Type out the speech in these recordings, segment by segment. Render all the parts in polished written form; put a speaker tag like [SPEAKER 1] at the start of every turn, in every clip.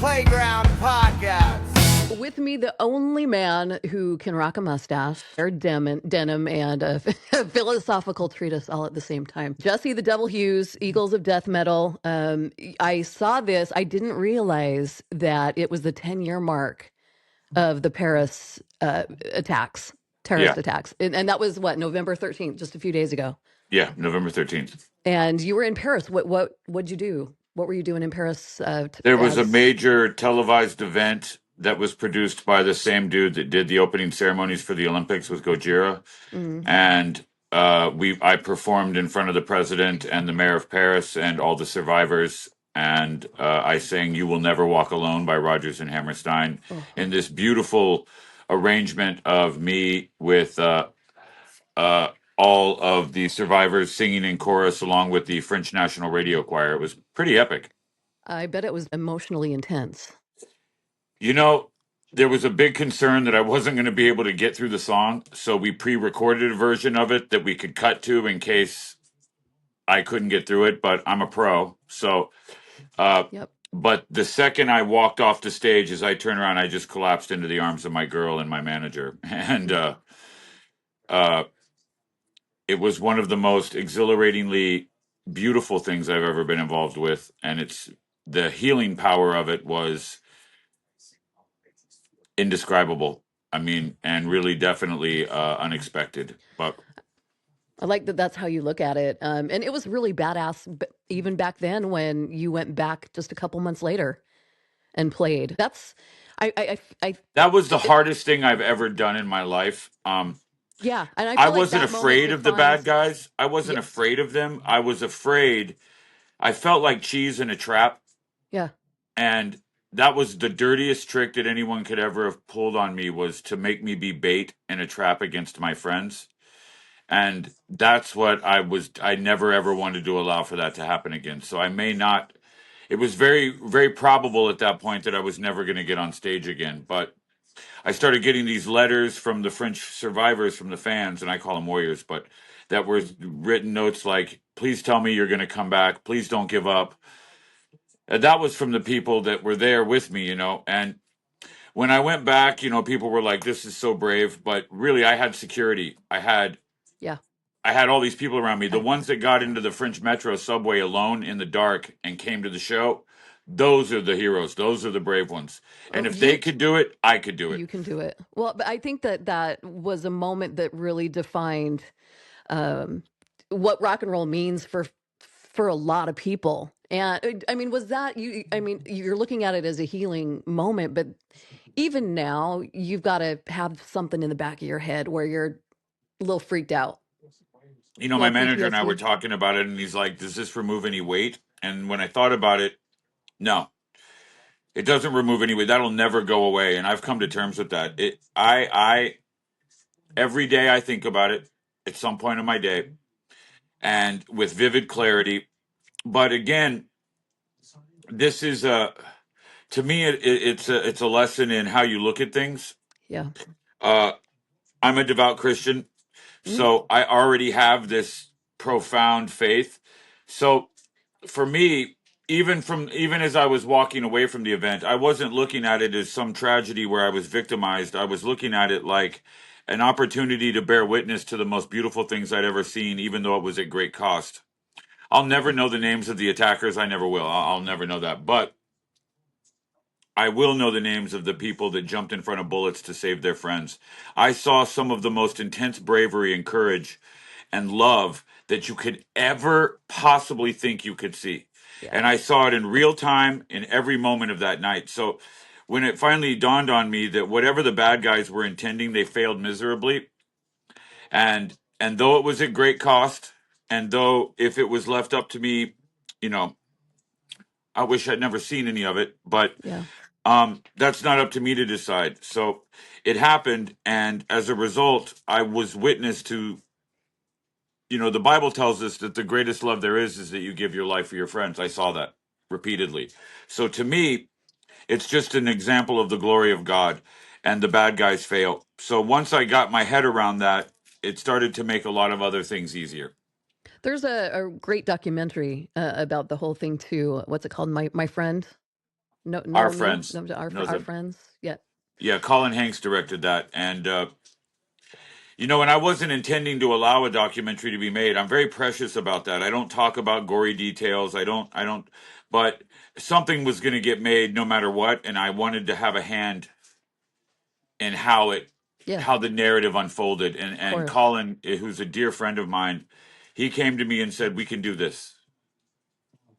[SPEAKER 1] Playground Podcast.
[SPEAKER 2] With me, the only man who can rock a mustache, or denim, and a philosophical treatise all at the same time. Jesse the Devil Hughes, Eagles of Death Metal. I saw this. I didn't realize that it was the 10-year mark of the Paris terrorist attacks. And that was what, November 13th, just a few days ago.
[SPEAKER 3] Yeah, November 13th.
[SPEAKER 2] And you were in Paris. What'd you do? What were you doing in Paris?
[SPEAKER 3] There was a major televised event that was produced by the same dude that did the opening ceremonies for the Olympics with Gojira. And I performed in front of the president and the mayor of Paris and all the survivors. And I sang "You Will Never Walk Alone" by Rodgers and Hammerstein in this beautiful arrangement of me with all of the survivors singing in chorus along with the French National Radio Choir. It was pretty epic.
[SPEAKER 2] I bet it was emotionally intense.
[SPEAKER 3] You know, there was a big concern that I wasn't going to be able to get through the song, so we pre-recorded a version of it that we could cut to in case I couldn't get through it, but I'm a pro. So,
[SPEAKER 2] Yep.
[SPEAKER 3] But the second I walked off the stage, as I turned around, I just collapsed into the arms of my girl and my manager. And it was one of the most exhilaratingly beautiful things I've ever been involved with. And it's the healing power of it was indescribable. I mean, and really definitely unexpected. But
[SPEAKER 2] I like that that's how you look at it. And it was really badass even back then when you went back just a couple months later and played.
[SPEAKER 3] that was the hardest thing I've ever done in my life.
[SPEAKER 2] Yeah. And I
[SPEAKER 3] I
[SPEAKER 2] feel like
[SPEAKER 3] wasn't
[SPEAKER 2] that moment
[SPEAKER 3] afraid of the bad
[SPEAKER 2] defines,
[SPEAKER 3] guys. I wasn't
[SPEAKER 2] yeah,
[SPEAKER 3] afraid of them. I was afraid. I felt like cheese in a trap.
[SPEAKER 2] yeah.
[SPEAKER 3] And that was the dirtiest trick that anyone could ever have pulled on me, was to make me be bait in a trap against my friends. And that's what I never ever wanted to allow for that to happen again. So I may not, it was very, very probable at that point that I was never going to get on stage again. But I started getting these letters from the French survivors, from the fans, and I call them warriors, but that were written notes like, "Please tell me you're going to come back. Please don't give up." And that was from the people that were there with me, And when I went back, people were like, "This is so brave." But really, I had security.
[SPEAKER 2] Yeah.
[SPEAKER 3] I had all these people around me. The ones that got into the French metro subway alone in the dark and came to the show, those are the heroes. Those are the brave ones. And if they could do it, I could do it.
[SPEAKER 2] You can do it. Well, but I think that was a moment that really defined what rock and roll means for a lot of people. And I mean, was that you? I mean, you're looking at it as a healing moment, but even now, you've got to have something in the back of your head where you're a little freaked out.
[SPEAKER 3] My manager and I were talking about it, and he's like, "Does this remove any weight?" And when I thought about it, no, it doesn't remove any weight. That'll never go away. And I've come to terms with that. Every day I think about it at some point in my day, and with vivid clarity. But again, this is to me, it's a lesson in how you look at things.
[SPEAKER 2] Yeah.
[SPEAKER 3] I'm a devout Christian, so I already have this profound faith. So for me, even as I was walking away from the event, I wasn't looking at it as some tragedy where I was victimized. I was looking at it like an opportunity to bear witness to the most beautiful things I'd ever seen, even though it was at great cost. I'll never know the names of the attackers. I never will. I'll never know that. But I will know the names of the people that jumped in front of bullets to save their friends. I saw some of the most intense bravery and courage and love that you could ever possibly think you could see. Yeah. And I saw it in real time in every moment of that night. So when it finally dawned on me that whatever the bad guys were intending, they failed miserably. And though it was at great cost, and though if it was left up to me, I wish I'd never seen any of it, but
[SPEAKER 2] yeah.
[SPEAKER 3] That's not up to me to decide. So it happened, and as a result, I was witness to, the Bible tells us that the greatest love there is that you give your life for your friends. I saw that repeatedly. So to me, it's just an example of the glory of God, and the bad guys fail. So once I got my head around that, it started to make a lot of other things easier.
[SPEAKER 2] There's a great documentary about the whole thing too. What's it called? My Friend? No,
[SPEAKER 3] Our
[SPEAKER 2] no, no,
[SPEAKER 3] friends
[SPEAKER 2] no,
[SPEAKER 3] knows
[SPEAKER 2] our
[SPEAKER 3] them.
[SPEAKER 2] friends. Yeah,
[SPEAKER 3] Yeah, Colin Hanks directed that, and and I wasn't intending to allow a documentary to be made. I'm very precious about that. I don't talk about gory details. I don't, but something was going to get made no matter what, and I wanted to have a hand in
[SPEAKER 2] yeah,
[SPEAKER 3] how the narrative unfolded.
[SPEAKER 2] of
[SPEAKER 3] And
[SPEAKER 2] course.
[SPEAKER 3] Colin, who's a dear friend of mine, he came to me and said, "We can do this.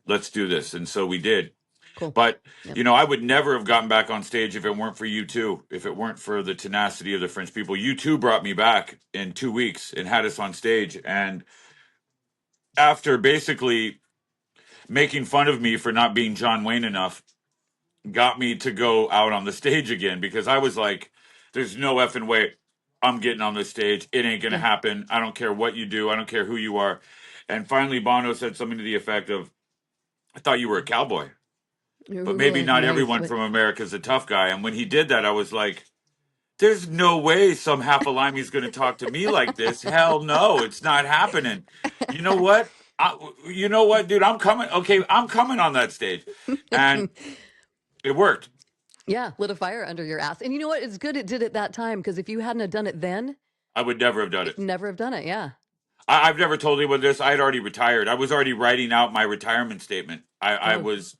[SPEAKER 3] Let's do this." And so we did.
[SPEAKER 2] Cool.
[SPEAKER 3] But
[SPEAKER 2] Yep.
[SPEAKER 3] I would never have gotten back on stage if it weren't for you two. If it weren't for the tenacity of the French people, you two brought me back in 2 weeks and had us on stage. And after basically making fun of me for not being John Wayne enough, got me to go out on the stage again because I was like, "There's no effing way I'm getting on this stage. It ain't gonna
[SPEAKER 2] Yeah.
[SPEAKER 3] happen. I don't care what you do. I don't care who you are." And finally, Bono said something to the effect of, "I thought you were a cowboy." But maybe
[SPEAKER 2] Ooh,
[SPEAKER 3] not
[SPEAKER 2] nice.
[SPEAKER 3] everyone from America is a tough guy. And when he did that, I was like, there's no way some half a limey's going to talk to me like this. Hell no, it's not happening. You know what? You know what, dude? I'm coming. Okay, I'm coming on that stage. And it worked.
[SPEAKER 2] Yeah, lit a fire under your ass. And you know what? It's good it did it that time because if you hadn't have done it then,
[SPEAKER 3] I would never have done it.
[SPEAKER 2] never have done it. Yeah.
[SPEAKER 3] I've never told anyone this. I had already retired. I was already writing out my retirement statement.
[SPEAKER 2] Oh,
[SPEAKER 3] I was,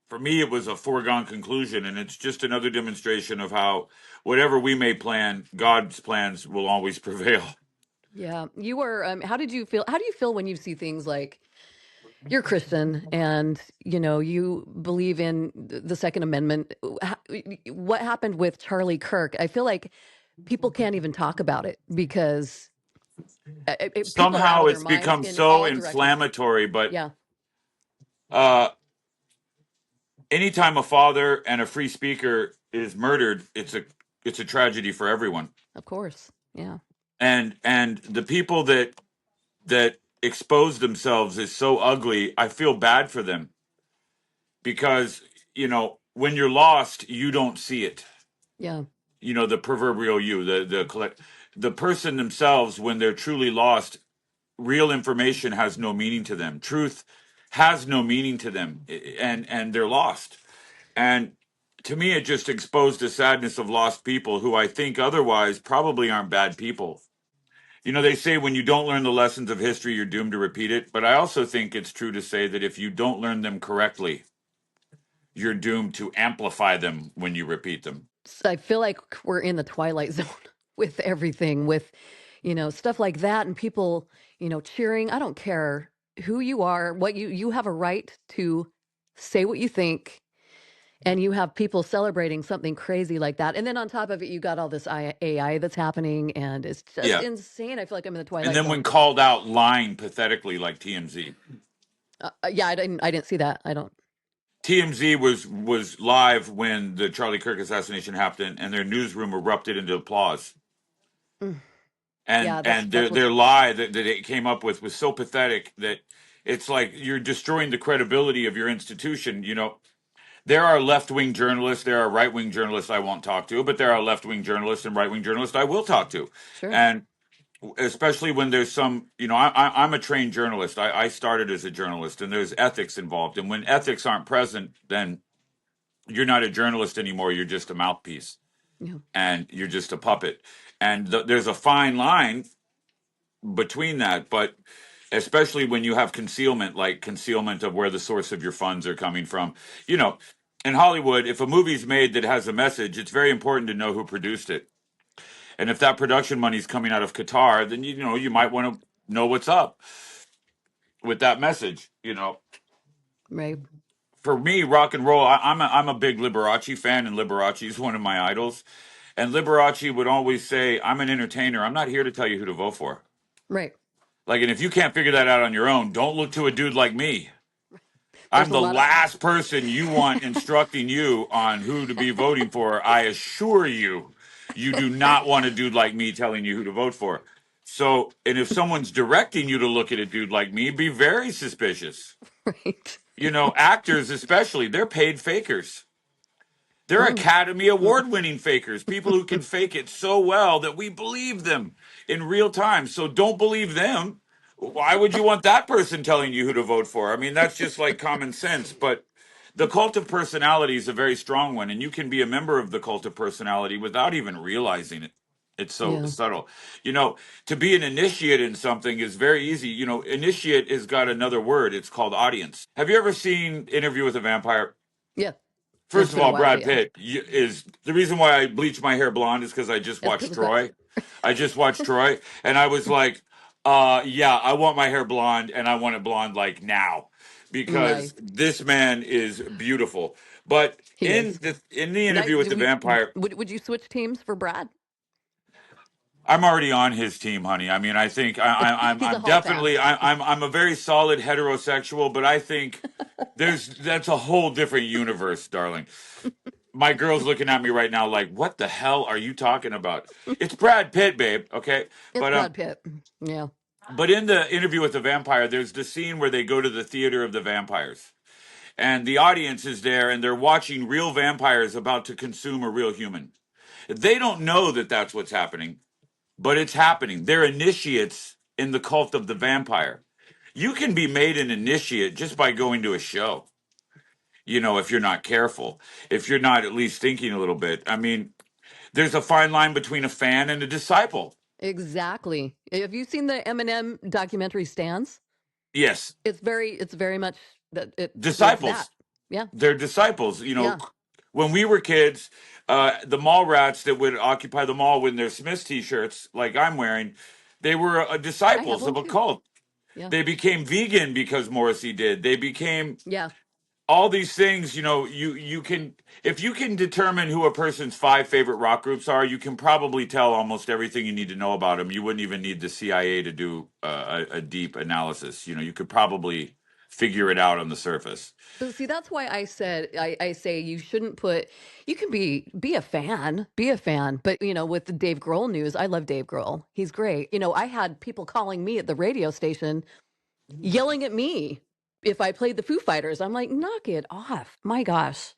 [SPEAKER 3] for me, it was a foregone conclusion, and it's just another demonstration of how whatever we may plan, God's plans will always prevail.
[SPEAKER 2] yeah. You were. How did you feel? How do you feel when you see things like you're Christian and you believe in the Second Amendment? What happened with Charlie Kirk? I feel like people can't even talk about it because people are out
[SPEAKER 3] Somehow
[SPEAKER 2] of their
[SPEAKER 3] it's
[SPEAKER 2] minds
[SPEAKER 3] become
[SPEAKER 2] in
[SPEAKER 3] so
[SPEAKER 2] all directions.
[SPEAKER 3] inflammatory, but
[SPEAKER 2] Yeah,
[SPEAKER 3] uh, anytime a father and a free speaker is murdered, it's a tragedy for everyone.
[SPEAKER 2] of course. Yeah.
[SPEAKER 3] And the people that expose themselves is so ugly. I feel bad for them because when you're lost, you don't see it.
[SPEAKER 2] Yeah.
[SPEAKER 3] The proverbial you, the person themselves, when they're truly lost, real information has no meaning to them. Truth has no meaning to them, and they're lost. And to me, it just exposed the sadness of lost people who I think otherwise probably aren't bad people. They say when you don't learn the lessons of history, you're doomed to repeat it. But I also think it's true to say that if you don't learn them correctly, you're doomed to amplify them when you repeat them.
[SPEAKER 2] I feel like we're in the twilight zone with everything, with stuff like that, and people cheering. I don't care who you are, what you have a right to say what you think, and you have people celebrating something crazy like that. And then on top of it, you got all this AI that's happening, and it's just
[SPEAKER 3] Yeah.
[SPEAKER 2] insane. I feel like I'm in the
[SPEAKER 3] And
[SPEAKER 2] twilight
[SPEAKER 3] then when
[SPEAKER 2] zone.
[SPEAKER 3] called out, lying pathetically like TMZ.
[SPEAKER 2] Yeah, I didn't see that. I don't.
[SPEAKER 3] TMZ was live when the Charlie Kirk assassination happened, and their newsroom erupted into applause.
[SPEAKER 2] Mm,
[SPEAKER 3] And
[SPEAKER 2] yeah,
[SPEAKER 3] and
[SPEAKER 2] that's what.
[SPEAKER 3] their lie that it came up with was so pathetic that it's like you're destroying the credibility of your institution. There are left wing journalists, there are right wing journalists I won't talk to, but there are left wing journalists and right wing journalists I will talk to.
[SPEAKER 2] Sure.
[SPEAKER 3] And especially when there's some, I'm a trained journalist. I started as a journalist, and there's ethics involved. And when ethics aren't present, then you're not a journalist anymore. You're just a mouthpiece,
[SPEAKER 2] Yeah.
[SPEAKER 3] and you're just a puppet. And there's a fine line between that, but especially when you have concealment, like concealment of where the source of your funds are coming from. In Hollywood, if a movie's made that has a message, it's very important to know who produced it. And if that production money's coming out of Qatar, then you might want to know what's up with that message.
[SPEAKER 2] Right.
[SPEAKER 3] For me, rock and roll, I'm a big Liberace fan, and Liberace is one of my idols. And Liberace would always say, "I'm an entertainer. I'm not here to tell you who to vote for."
[SPEAKER 2] Right.
[SPEAKER 3] Like, and if you can't figure that out on your own, don't look to a dude like me.
[SPEAKER 2] There's
[SPEAKER 3] I'm
[SPEAKER 2] a
[SPEAKER 3] the
[SPEAKER 2] lot of.
[SPEAKER 3] last person you want instructing you on who to be voting for. I assure you, you do not want a dude like me telling you who to vote for. So, and if someone's directing you to look at a dude like me, be very suspicious.
[SPEAKER 2] Right.
[SPEAKER 3] Actors especially, they're paid fakers. They're
[SPEAKER 2] Mm,
[SPEAKER 3] Academy
[SPEAKER 2] mm,
[SPEAKER 3] Award winning fakers, people who can fake it so well that we believe them in real time. So don't believe them. Why would you want that person telling you who to vote for? I mean, that's just like common sense. But the cult of personality is a very strong one, and you can be a member of the cult of personality without even realizing it. It's so
[SPEAKER 2] Yeah.
[SPEAKER 3] subtle. To be an initiate in something is very easy. Initiate has got another word. It's called audience. Have you ever seen Interview with a Vampire?
[SPEAKER 2] Yeah.
[SPEAKER 3] First
[SPEAKER 2] It's
[SPEAKER 3] of
[SPEAKER 2] been a
[SPEAKER 3] all,
[SPEAKER 2] while, but
[SPEAKER 3] Brad
[SPEAKER 2] yeah.
[SPEAKER 3] Pitt is the reason why I bleach my hair blonde is because I just
[SPEAKER 2] It's because
[SPEAKER 3] watched
[SPEAKER 2] of that.
[SPEAKER 3] Troy. I just watched Troy, and I was like, yeah, I want my hair blonde, and I want it blonde like now,
[SPEAKER 2] Nice.
[SPEAKER 3] because this man is beautiful. But
[SPEAKER 2] He is.
[SPEAKER 3] in the
[SPEAKER 2] Now,
[SPEAKER 3] interview with the vampire,
[SPEAKER 2] would you switch teams for Brad?
[SPEAKER 3] I'm already on his team, honey. I mean, I think
[SPEAKER 2] He's a
[SPEAKER 3] I'm
[SPEAKER 2] Hall fan.
[SPEAKER 3] definitely I'm a very solid heterosexual, but I think that's a whole different universe, darling. My girl's looking at me right now like, what the hell are you talking about? It's Brad Pitt, babe. Okay,
[SPEAKER 2] It's
[SPEAKER 3] but
[SPEAKER 2] Brad Pitt. Yeah.
[SPEAKER 3] in the interview with the vampire, there's the scene where they go to the theater of the vampires, and the audience is there, and they're watching real vampires about to consume a real human. They don't know that that's what's happening, but it's happening. They're initiates in the cult of the vampire. You can be made an initiate just by going to a show. If you're not careful, if you're not at least thinking a little bit. I mean, there's a fine line between a fan and a disciple.
[SPEAKER 2] Exactly. Have you seen the Eminem documentary Stance?
[SPEAKER 3] Yes,
[SPEAKER 2] It's very much that it's that.
[SPEAKER 3] disciples.
[SPEAKER 2] Yeah.
[SPEAKER 3] They're disciples.
[SPEAKER 2] Yeah.
[SPEAKER 3] When we were kids, the mall rats that would occupy the mall with their Smiths t-shirts, like I'm wearing, they were
[SPEAKER 2] I have
[SPEAKER 3] disciples
[SPEAKER 2] one
[SPEAKER 3] of a
[SPEAKER 2] too.
[SPEAKER 3] cult.
[SPEAKER 2] Yeah.
[SPEAKER 3] They became vegan because Morrissey did. They became
[SPEAKER 2] Yeah.
[SPEAKER 3] all these things. You can, if you can determine who a person's 5 favorite rock groups are, you can probably tell almost everything you need to know about them. You wouldn't even need the CIA to do a deep analysis. You could probably figure it out on the surface.
[SPEAKER 2] But see, that's why I say you shouldn't you can be a fan. But with the Dave Grohl news, I love Dave Grohl. He's great. I had people calling me at the radio station yelling at me if I played the Foo Fighters. I'm like, knock it off. My gosh.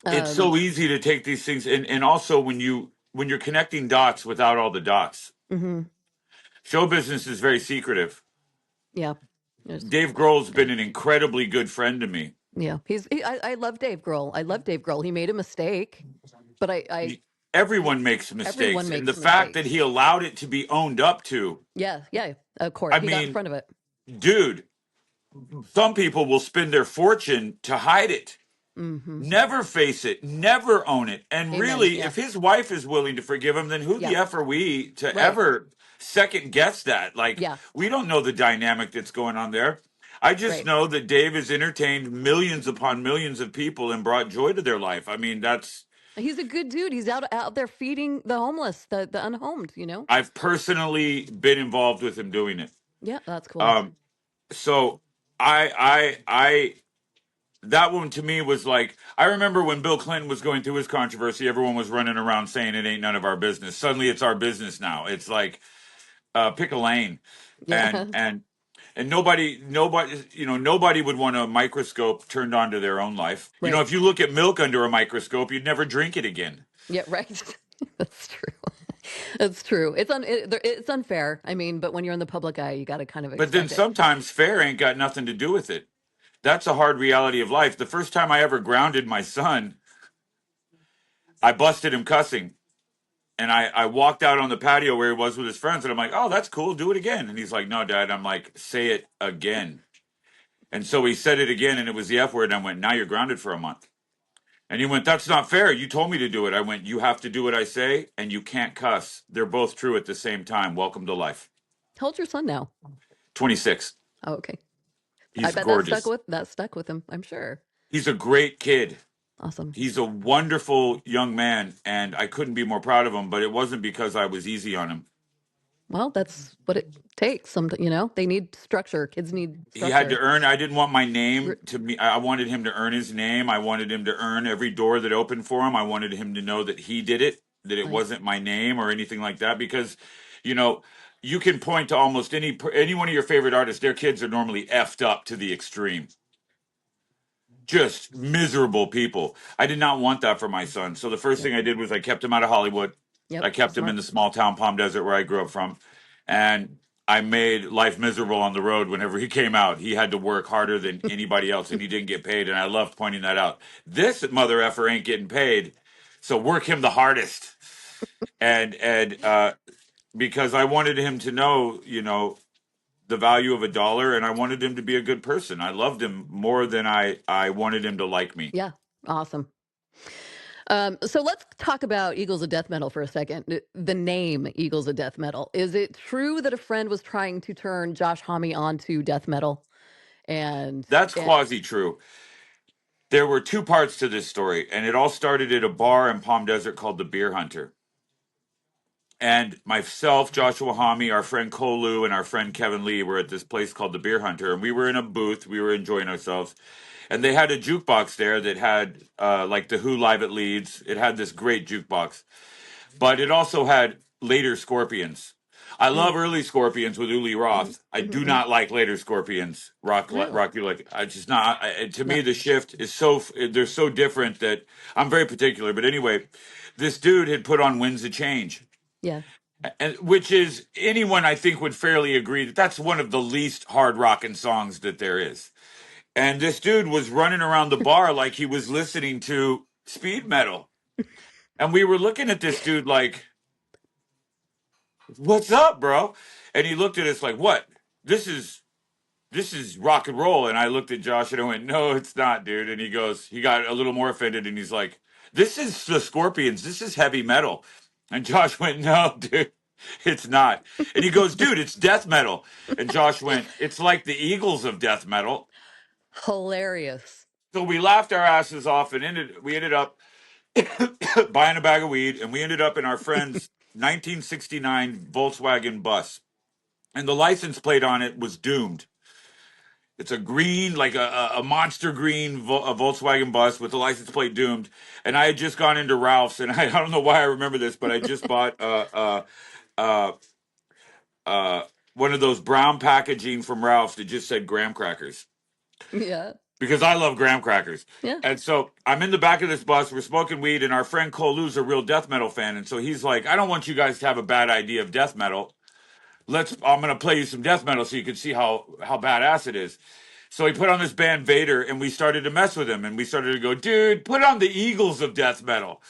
[SPEAKER 3] It's
[SPEAKER 2] Um,
[SPEAKER 3] so easy to take these things, and also when you're connecting dots without all the dots.
[SPEAKER 2] mhm,
[SPEAKER 3] Show business is very secretive.
[SPEAKER 2] yeah. There's,
[SPEAKER 3] Dave Grohl's
[SPEAKER 2] yeah.
[SPEAKER 3] been an incredibly good friend to me.
[SPEAKER 2] Yeah. I love Dave Grohl. I love Dave Grohl. He made a mistake, but
[SPEAKER 3] Everyone makes
[SPEAKER 2] everyone
[SPEAKER 3] mistakes, and the
[SPEAKER 2] makes
[SPEAKER 3] fact that he
[SPEAKER 2] mistakes.
[SPEAKER 3] allowed it to be owned up to,
[SPEAKER 2] Yeah. Yeah. Of course.
[SPEAKER 3] I
[SPEAKER 2] He got in
[SPEAKER 3] mean,
[SPEAKER 2] front of it.
[SPEAKER 3] dude, some people will spend their fortune to hide it.
[SPEAKER 2] Hmm.
[SPEAKER 3] Never face it, never own it. And
[SPEAKER 2] Amen.
[SPEAKER 3] really,
[SPEAKER 2] Yeah.
[SPEAKER 3] if his wife is willing to forgive him, then who
[SPEAKER 2] Yeah.
[SPEAKER 3] the F are we to
[SPEAKER 2] Right.
[SPEAKER 3] ever second guess that? Like,
[SPEAKER 2] Yeah.
[SPEAKER 3] we don't know the dynamic that's going on there. I just
[SPEAKER 2] Right.
[SPEAKER 3] know that Dave has entertained millions upon millions of people and brought joy to their life. I mean,
[SPEAKER 2] He's a good dude. He's out there feeding the homeless, the unhomed.
[SPEAKER 3] I've personally been involved with him doing it.
[SPEAKER 2] Yeah, that's cool.
[SPEAKER 3] Um, so I that one to me was like, I remember when Bill Clinton was going through his controversy, everyone was running around saying it ain't none of our business. Suddenly it's our business now. It's like, pick a lane. and
[SPEAKER 2] Yeah.
[SPEAKER 3] and and nobody would want a microscope turned onto their own life.
[SPEAKER 2] Right.
[SPEAKER 3] If you look at milk under a microscope, you'd never drink it again.
[SPEAKER 2] Yeah, right. That's true. That's true. It's unfair. I mean, but when you're in the public eye, you got to kind of
[SPEAKER 3] But then
[SPEAKER 2] expect it.
[SPEAKER 3] sometimes fair ain't got nothing to do with it. That's a hard reality of life. The first time I ever grounded my son, I busted him cussing. And I walked out on the patio where he was with his friends, and I'm like, oh, that's cool. Do it again. And he's like, no, Dad. I'm like, say it again. And so he said it again, and it was the F word. And I went, now you're grounded for a month. And he went, that's not fair. You told me to do it. I went, you have to do what I say, and you can't cuss. They're both true at the same time. Welcome to life.
[SPEAKER 2] How old's your son now?
[SPEAKER 3] 26.
[SPEAKER 2] Oh, okay. I
[SPEAKER 3] He's
[SPEAKER 2] bet
[SPEAKER 3] gorgeous.
[SPEAKER 2] that stuck with him. I'm sure.
[SPEAKER 3] He's a great kid.
[SPEAKER 2] Awesome.
[SPEAKER 3] He's a wonderful young man, and I couldn't be more proud of him, but it wasn't because I was easy on him.
[SPEAKER 2] Well, that's what it takes. They need structure. Kids need
[SPEAKER 3] He had to
[SPEAKER 2] structure.
[SPEAKER 3] earn. I didn't want my
[SPEAKER 2] R-
[SPEAKER 3] name to me. I wanted him to earn his name. I wanted him to earn every door that opened for him. I wanted him to know that he did it, that it
[SPEAKER 2] Right.
[SPEAKER 3] wasn't my name or anything like that. Because, you know, you can point to almost any one of your favorite artists. Their kids are normally effed up to the extreme, just miserable people. I did not want that for my son. So the first
[SPEAKER 2] Yep.
[SPEAKER 3] thing I did was I kept him out of Hollywood. I
[SPEAKER 2] Yep.
[SPEAKER 3] kept him in
[SPEAKER 2] Smart.
[SPEAKER 3] the small town Palm Desert where I grew up from, and I made life miserable on the road whenever he came out. He had to work harder than anybody else, and he didn't get paid. And I loved pointing that out. This mother effer ain't getting paid, so work him the hardest. And because I wanted him to know, the value of a dollar, and I wanted him to be a good person. I loved him more than I wanted him to like me.
[SPEAKER 2] Yeah. Awesome. So let's talk about Eagles of Death Metal for a second. The name Eagles of Death Metal. Is it true that a friend was trying to turn Josh Homme onto death metal? And
[SPEAKER 3] That's quasi true. There were two parts to this story, and it all started at a bar in Palm Desert called the Beer Hunter. And myself, Joshua Homme, our friend Kolu, and our friend Kevin Lee were at this place called the Beer Hunter, and we were in a booth. We were enjoying ourselves, and they had a jukebox there that had like the Who Live at Leeds. It had this great jukebox, but it also had later Scorpions. I love early Scorpions with Uli Roth. I do not like later Scorpions. Rock you like I just not. To me, the shift is they're so different that I'm very particular. But anyway, this dude had put on Winds of Change.
[SPEAKER 2] yeah.
[SPEAKER 3] And which is anyone I think would fairly agree that that's one of the least hard rocking songs that there is. And this dude was running around the bar like he was listening to speed metal. And we were looking at this dude like, "What's up, bro?" And he looked at us like, "What? This is rock and roll." And I looked at Josh and I went, "No, it's not, dude." And he got a little more offended and he's like, "This is the Scorpions. This is heavy metal." And Josh went, "No, dude, it's not." And he goes, "Dude, it's death metal." And Josh went, "It's like the Eagles of death metal."
[SPEAKER 2] Hilarious.
[SPEAKER 3] So we laughed our asses off and we ended up buying a bag of weed, and we ended up in our friend's 1969 Volkswagen bus. And the license plate on it was Doomed. It's a green, like a monster green a Volkswagen bus with the license plate Doomed. And I had just gone into Ralph's, and I don't know why I remember this, but I just bought one of those brown packaging from Ralph's that just said graham crackers.
[SPEAKER 2] Yeah.
[SPEAKER 3] Because I love graham crackers.
[SPEAKER 2] Yeah.
[SPEAKER 3] And so I'm in the back of this bus, we're smoking weed, and our friend Kolu's a real death metal fan. And so he's like, "I don't want you guys to have a bad idea of death metal. I'm gonna play you some death metal so you can see how badass it is." So he put on this band Vader, and we started to mess with him, and we started to go, "Dude, put on the Eagles of death metal."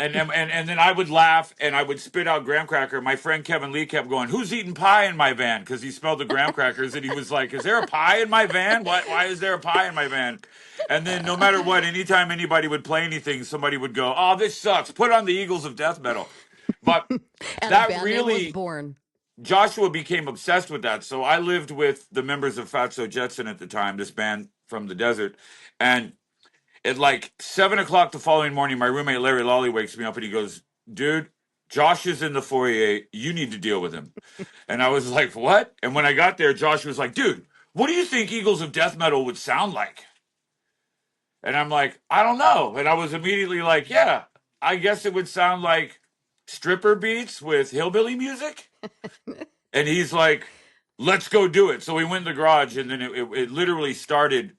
[SPEAKER 3] And then I would laugh and I would spit out graham cracker. My friend Kevin Lee kept going, "Who's eating pie in my van?" Because he smelled the graham crackers and he was like, "Is there a pie in my van? Why is there a pie in my van?" And then no matter what, anytime anybody would play anything, somebody would go, "Oh, this sucks. Put on the Eagles of death metal." But
[SPEAKER 2] And
[SPEAKER 3] that
[SPEAKER 2] a band name was
[SPEAKER 3] really,
[SPEAKER 2] born.
[SPEAKER 3] Joshua became obsessed with that. So I lived with the members of Fatso Jetson at the time, this band from the desert. And at like 7 o'clock the following morning, my roommate Larry Lawley wakes me up and he goes, "Dude, Josh is in the foyer. You need to deal with him." And I was like, "What?" And when I got there, Josh was like, "Dude, what do you think Eagles of Death Metal would sound like?" And I'm like, "I don't know." And I was immediately like, "Yeah, I guess it would sound like stripper beats with hillbilly music." And he's like, "Let's go do it." So we went in the garage, and then it literally started.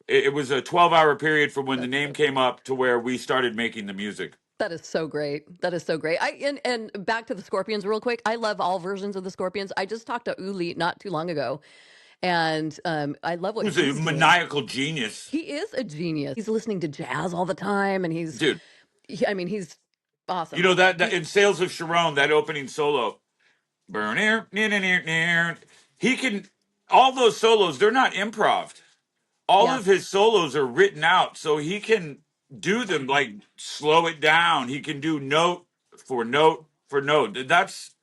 [SPEAKER 3] It was a 12-hour period from when the name came up to where we started making the music.
[SPEAKER 2] That is so great. That is so great. And back to the Scorpions real quick. I love all versions of the Scorpions. I just talked to Uli not too long ago, and I love what
[SPEAKER 3] Who's a
[SPEAKER 2] he's doing.
[SPEAKER 3] maniacal genius.
[SPEAKER 2] He is a genius. He's listening to jazz all the time, and
[SPEAKER 3] Dude,
[SPEAKER 2] he's awesome.
[SPEAKER 3] you know that in Sales of Sharon, that opening solo, burn air, near, near, near, he can, all those solos, they're not improv. All
[SPEAKER 2] Yeah.
[SPEAKER 3] of his solos are written out, so he can do them like slow it down. He can do note for note for note. That's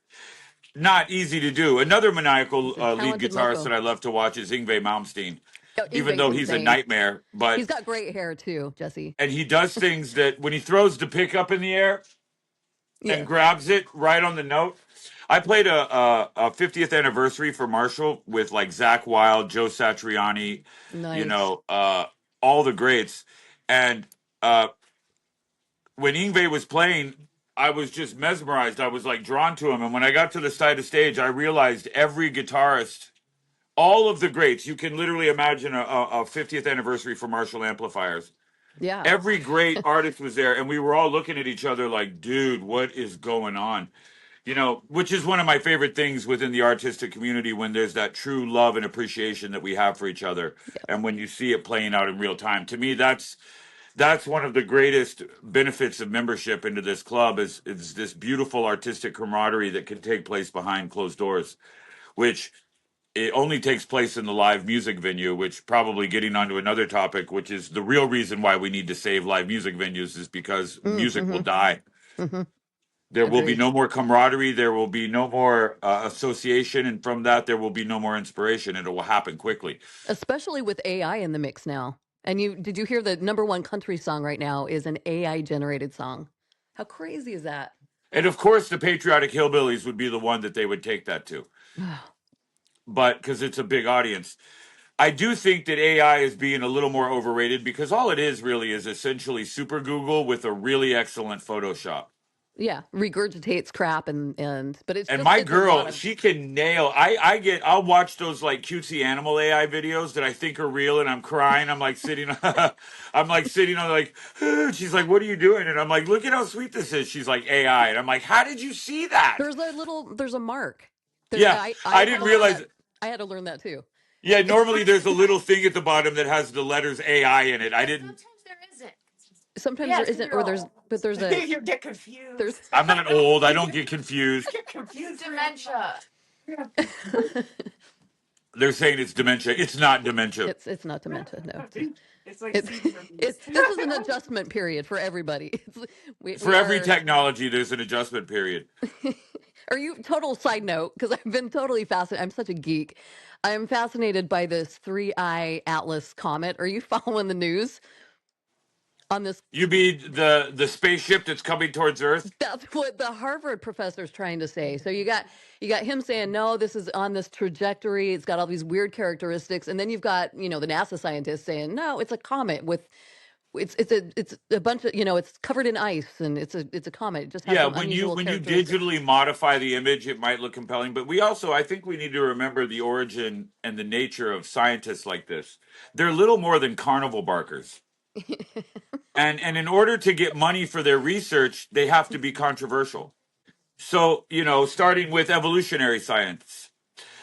[SPEAKER 3] not easy to do. Another maniacal
[SPEAKER 2] He's a
[SPEAKER 3] lead
[SPEAKER 2] talented
[SPEAKER 3] guitarist
[SPEAKER 2] mofo.
[SPEAKER 3] that I love to watch is Yngwie Malmsteen.
[SPEAKER 2] Oh,
[SPEAKER 3] Even though
[SPEAKER 2] Yngwie's
[SPEAKER 3] he's a
[SPEAKER 2] insane.
[SPEAKER 3] nightmare, but
[SPEAKER 2] He's got great hair too, Jesse.
[SPEAKER 3] and he does things that when he throws the pickup in the air
[SPEAKER 2] Yeah.
[SPEAKER 3] and grabs it right on the note. I played a 50th anniversary for Marshall with like Zach Wilde, Joe Satriani,
[SPEAKER 2] Nice.
[SPEAKER 3] all the greats. And when Yngwie was playing, I was just mesmerized. I was like drawn to him. And when I got to the side of stage, I realized every guitarist, all of the greats, you can literally imagine a 50th anniversary for Marshall amplifiers.
[SPEAKER 2] Yeah.
[SPEAKER 3] Every great artist was there, and we were all looking at each other like, "Dude, what is going on?" You know, which is one of my favorite things within the artistic community, when there's that true love and appreciation that we have for each other, and when you see it playing out in real time. To me, that's one of the greatest benefits of membership into this club, is this beautiful artistic camaraderie that can take place behind closed doors, which it only takes place in the live music venue, which, probably getting onto another topic, which is the real reason why we need to save live music venues, is because music will
[SPEAKER 2] Mm-hmm.
[SPEAKER 3] die.
[SPEAKER 2] Mm-hmm.
[SPEAKER 3] There will be
[SPEAKER 2] Agreed.
[SPEAKER 3] no more camaraderie. There will be no more association. And from that, there will be no more inspiration. And it will happen quickly.
[SPEAKER 2] Especially with AI in the mix now. And did you hear the number one country song right now is an AI generated song? How crazy is that?
[SPEAKER 3] And of course, the Patriotic Hillbillies would be the one that they would take that to. But because it's a big audience. I do think that AI is being a little more overrated, because all it is really is essentially Super Google with a really excellent Photoshop.
[SPEAKER 2] Yeah, regurgitates crap but
[SPEAKER 3] And my
[SPEAKER 2] it's a lot
[SPEAKER 3] girl,
[SPEAKER 2] of
[SPEAKER 3] she can nail. I'll watch those like cutesy animal AI videos that I think are real, and I'm crying. I'm like sitting, I'm like sitting on like. She's like, "What are you doing?" And I'm like, "Look at how sweet this is." She's like, "AI," and I'm like, "How did you see that?"
[SPEAKER 2] there's a mark.
[SPEAKER 3] Yeah,
[SPEAKER 2] I
[SPEAKER 3] I
[SPEAKER 2] had
[SPEAKER 3] didn't
[SPEAKER 2] to learn
[SPEAKER 3] realize.
[SPEAKER 2] that. I had to learn that too.
[SPEAKER 3] Yeah, normally there's a little thing at the bottom that has the letters AI in it. I didn't.
[SPEAKER 4] Sometimes there isn't.
[SPEAKER 2] Sometimes there
[SPEAKER 4] Yes,
[SPEAKER 2] isn't, or
[SPEAKER 4] girl.
[SPEAKER 2] there's a
[SPEAKER 4] You get
[SPEAKER 2] there's
[SPEAKER 4] confused.
[SPEAKER 3] I'm not old. I don't get confused.
[SPEAKER 4] Get confused. Dementia.
[SPEAKER 3] They're saying it's dementia. It's not dementia.
[SPEAKER 2] it's not dementia. No,
[SPEAKER 4] It's like
[SPEAKER 2] it's
[SPEAKER 4] Caesar's.
[SPEAKER 2] this is an adjustment period for everybody.
[SPEAKER 3] For
[SPEAKER 2] We
[SPEAKER 3] every
[SPEAKER 2] are.
[SPEAKER 3] technology, there's an adjustment period.
[SPEAKER 2] Are you total side note? Because I've been totally fascinated. I'm such a geek. I'm fascinated by this 3I Atlas comet. Are you following the news on this?
[SPEAKER 3] You mean the spaceship that's coming towards Earth?
[SPEAKER 2] That's what the Harvard professor is trying to say. So you got him saying no, this is on this trajectory. It's got all these weird characteristics, and then you've got the NASA scientists saying no, it's a comet with it's a bunch of it's covered in ice and it's a comet. It just has
[SPEAKER 3] Yeah,
[SPEAKER 2] some
[SPEAKER 3] when you
[SPEAKER 2] unusual
[SPEAKER 3] when you
[SPEAKER 2] characteristics.
[SPEAKER 3] digitally modify the image, it might look compelling. But I think we need to remember the origin and the nature of scientists like this. They're little more than carnival barkers. And in order to get money for their research, they have to be controversial. So, starting with evolutionary science.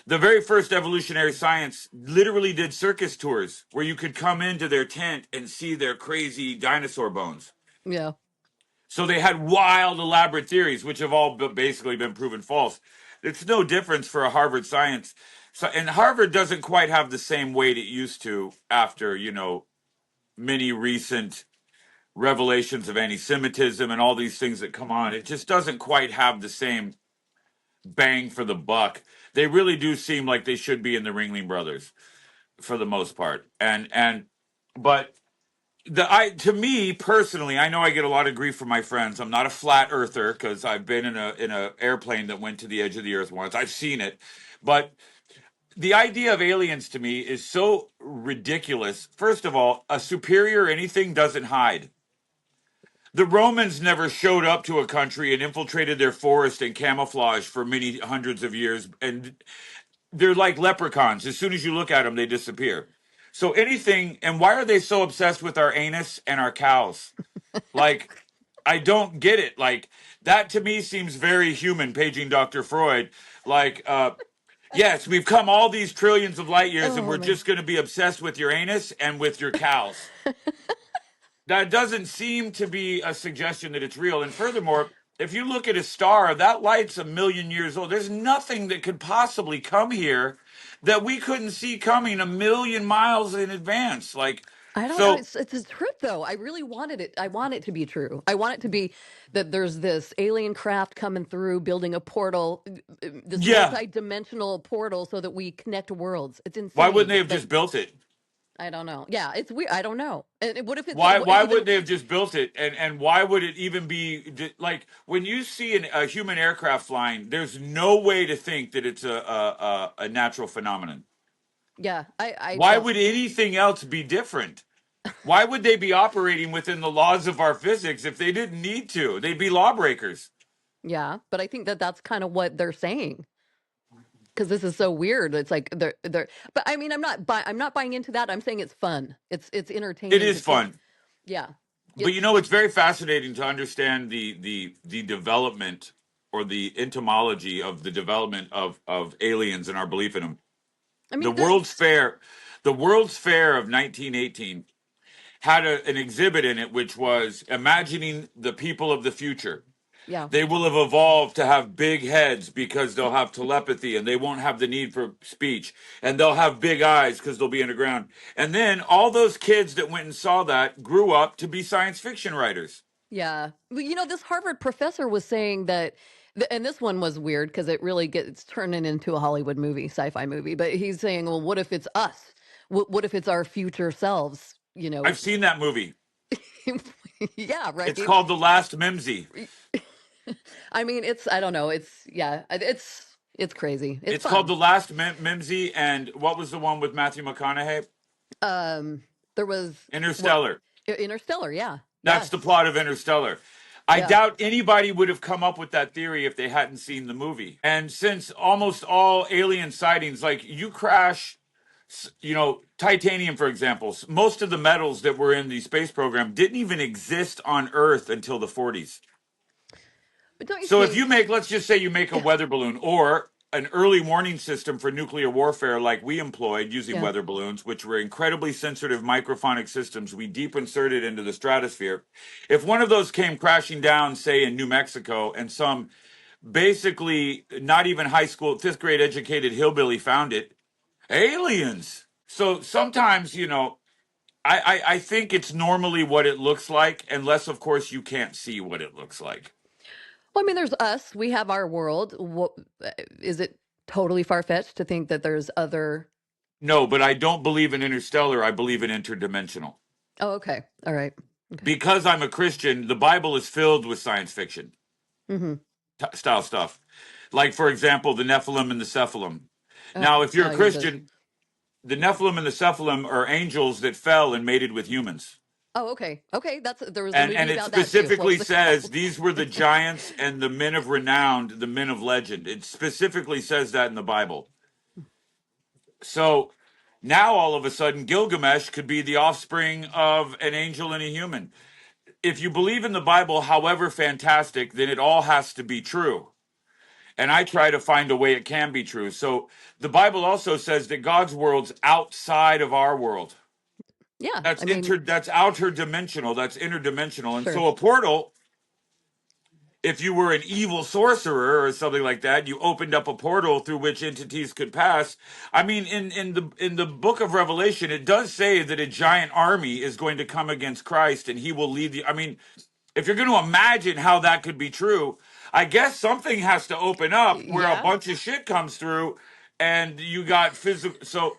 [SPEAKER 3] The very first evolutionary science literally did circus tours where you could come into their tent and see their crazy dinosaur bones.
[SPEAKER 2] Yeah.
[SPEAKER 3] So they had wild, elaborate theories, which have all basically been proven false. It's no difference for a Harvard science. So, and Harvard doesn't quite have the same weight it used to after, many recent revelations of anti-Semitism and all these things that come on. It just doesn't quite have the same bang for the buck. They really do seem like they should be in the Ringling Brothers for the most part. But to me personally, I know I get a lot of grief from my friends. I'm not a flat earther because I've been in a airplane that went to the edge of the earth once. I've seen it. But the idea of aliens to me is so ridiculous. First of all, a superior anything doesn't hide. The Romans never showed up to a country and infiltrated their forest and camouflage for many hundreds of years, and they're like leprechauns. As soon as you look at them, they disappear. So anything, and why are they so obsessed with our anus and our cows? Like, I don't get it. Like, that to me seems very human, paging Dr. Freud. Like, yes, we've come all these trillions of light years and
[SPEAKER 2] Oh
[SPEAKER 3] we're
[SPEAKER 2] my.
[SPEAKER 3] just going to be obsessed with your anus and with your cows. That doesn't seem to be a suggestion that it's real. And furthermore, if you look at a star, that light's 1,000,000 years old. There's nothing that could possibly come here that we couldn't see coming 1,000,000 miles in advance. Like,
[SPEAKER 2] I don't know.
[SPEAKER 3] so
[SPEAKER 2] It's a trip though. I really wanted it. I want it to be true. I want it to be that there's this alien craft coming through, building a portal, this
[SPEAKER 3] yeah,
[SPEAKER 2] multi-dimensional portal, so that we connect worlds. It's
[SPEAKER 3] why wouldn't
[SPEAKER 2] insane.
[SPEAKER 3] they have
[SPEAKER 2] But
[SPEAKER 3] just built it?
[SPEAKER 2] I don't know. Yeah, it's weird. I don't know. And what if it's
[SPEAKER 3] Why
[SPEAKER 2] even?
[SPEAKER 3] wouldn't they have just built it? And why would it even be like when you see a human aircraft flying? There's no way to think that it's a natural phenomenon.
[SPEAKER 2] Yeah, I
[SPEAKER 3] Why
[SPEAKER 2] don't.
[SPEAKER 3] would anything else be different? Why would they be operating within the laws of our physics if they didn't need to? They'd be lawbreakers.
[SPEAKER 2] Yeah, but I think that that's kind of what they're saying, because this is so weird. It's like they're. But I mean, I'm not buying into that. I'm saying it's fun. It's
[SPEAKER 3] It
[SPEAKER 2] entertaining to
[SPEAKER 3] is
[SPEAKER 2] see.
[SPEAKER 3] fun.
[SPEAKER 2] Yeah,
[SPEAKER 3] But
[SPEAKER 2] it's
[SPEAKER 3] it's very fascinating to understand the development or the entomology of the development of aliens and our belief in them.
[SPEAKER 2] I
[SPEAKER 3] The
[SPEAKER 2] mean,
[SPEAKER 3] World's Fair, the World's Fair of 1918 had an exhibit in it which was imagining the people of the future.
[SPEAKER 2] yeah.
[SPEAKER 3] They will have evolved to have big heads because they'll have telepathy and they won't have the need for speech. And they'll have big eyes because they'll be underground. And then all those kids that went and saw that grew up to be science fiction writers.
[SPEAKER 2] Yeah. Well, this Harvard professor was saying that, and this one was weird because it really gets turning into a Hollywood movie, sci-fi movie. But he's saying, well, what if it's us? What if it's our future selves?
[SPEAKER 3] I've seen that movie.
[SPEAKER 2] Yeah, right.
[SPEAKER 3] It's called The Last Mimsy.
[SPEAKER 2] I mean, I don't know. It's crazy. It's
[SPEAKER 3] It's called
[SPEAKER 2] fun.
[SPEAKER 3] The Last Mimsy. And what was the one with Matthew McConaughey?
[SPEAKER 2] Um, there was what
[SPEAKER 3] Interstellar.
[SPEAKER 2] Interstellar. Yeah.
[SPEAKER 3] That's the
[SPEAKER 2] Yes.
[SPEAKER 3] plot of Interstellar. I
[SPEAKER 2] Yeah.
[SPEAKER 3] doubt anybody would have come up with that theory if they hadn't seen the movie. And since almost all alien sightings, like you crash, titanium, for example, most of the metals that were in the space program didn't even exist on Earth until the 40s.
[SPEAKER 2] But don't you
[SPEAKER 3] So if you
[SPEAKER 2] think?
[SPEAKER 3] make, let's just say you make a weather balloon or an early warning system for nuclear warfare like we employed using
[SPEAKER 2] Yeah.
[SPEAKER 3] weather balloons, which were incredibly sensitive microphonic systems we deep inserted into the stratosphere. If one of those came crashing down, say in New Mexico, and some basically not even high school, fifth grade educated hillbilly found it, aliens. So sometimes, I think it's normally what it looks like, unless, of course, you can't see what it looks like.
[SPEAKER 2] Well, I mean, there's us. We have our world. Is it totally far fetched to think that there's other?
[SPEAKER 3] No, but I don't believe in interstellar. I believe in interdimensional.
[SPEAKER 2] Oh, okay. All right. Okay.
[SPEAKER 3] Because I'm a Christian, the Bible is filled with science fiction
[SPEAKER 2] Mm-hmm.
[SPEAKER 3] style stuff. Like, for example, the Nephilim and the Cephalum.
[SPEAKER 2] Oh,
[SPEAKER 3] Now, if you're a
[SPEAKER 2] yeah. The
[SPEAKER 3] Christian, the Nephilim and the Cephalum are angels that fell and mated with humans.
[SPEAKER 2] Oh, okay. Okay. There was a
[SPEAKER 3] And
[SPEAKER 2] movie
[SPEAKER 3] it
[SPEAKER 2] about that too. What
[SPEAKER 3] specifically
[SPEAKER 2] was it
[SPEAKER 3] says
[SPEAKER 2] called?
[SPEAKER 3] these were the giants and the men of renown, the men of legend. It specifically says that in the Bible. So now all of a sudden, Gilgamesh could be the offspring of an angel and a human. If you believe in the Bible, however fantastic, then it all has to be true. And I try to find a way it can be true. So the Bible also says that God's world's outside of our world.
[SPEAKER 2] Yeah.
[SPEAKER 3] That's
[SPEAKER 2] I mean,
[SPEAKER 3] that's outer dimensional, that's interdimensional. And
[SPEAKER 2] sure.
[SPEAKER 3] so a portal, if you were an evil sorcerer or something like that, you opened up a portal through which entities could pass. I mean, in the book of Revelation, it does say that a giant army is going to come against Christ and he will lead the. I mean, if you're going to imagine how that could be true, I guess something has to open up where a
[SPEAKER 2] Yeah.
[SPEAKER 3] bunch of shit comes through and you got physical. So,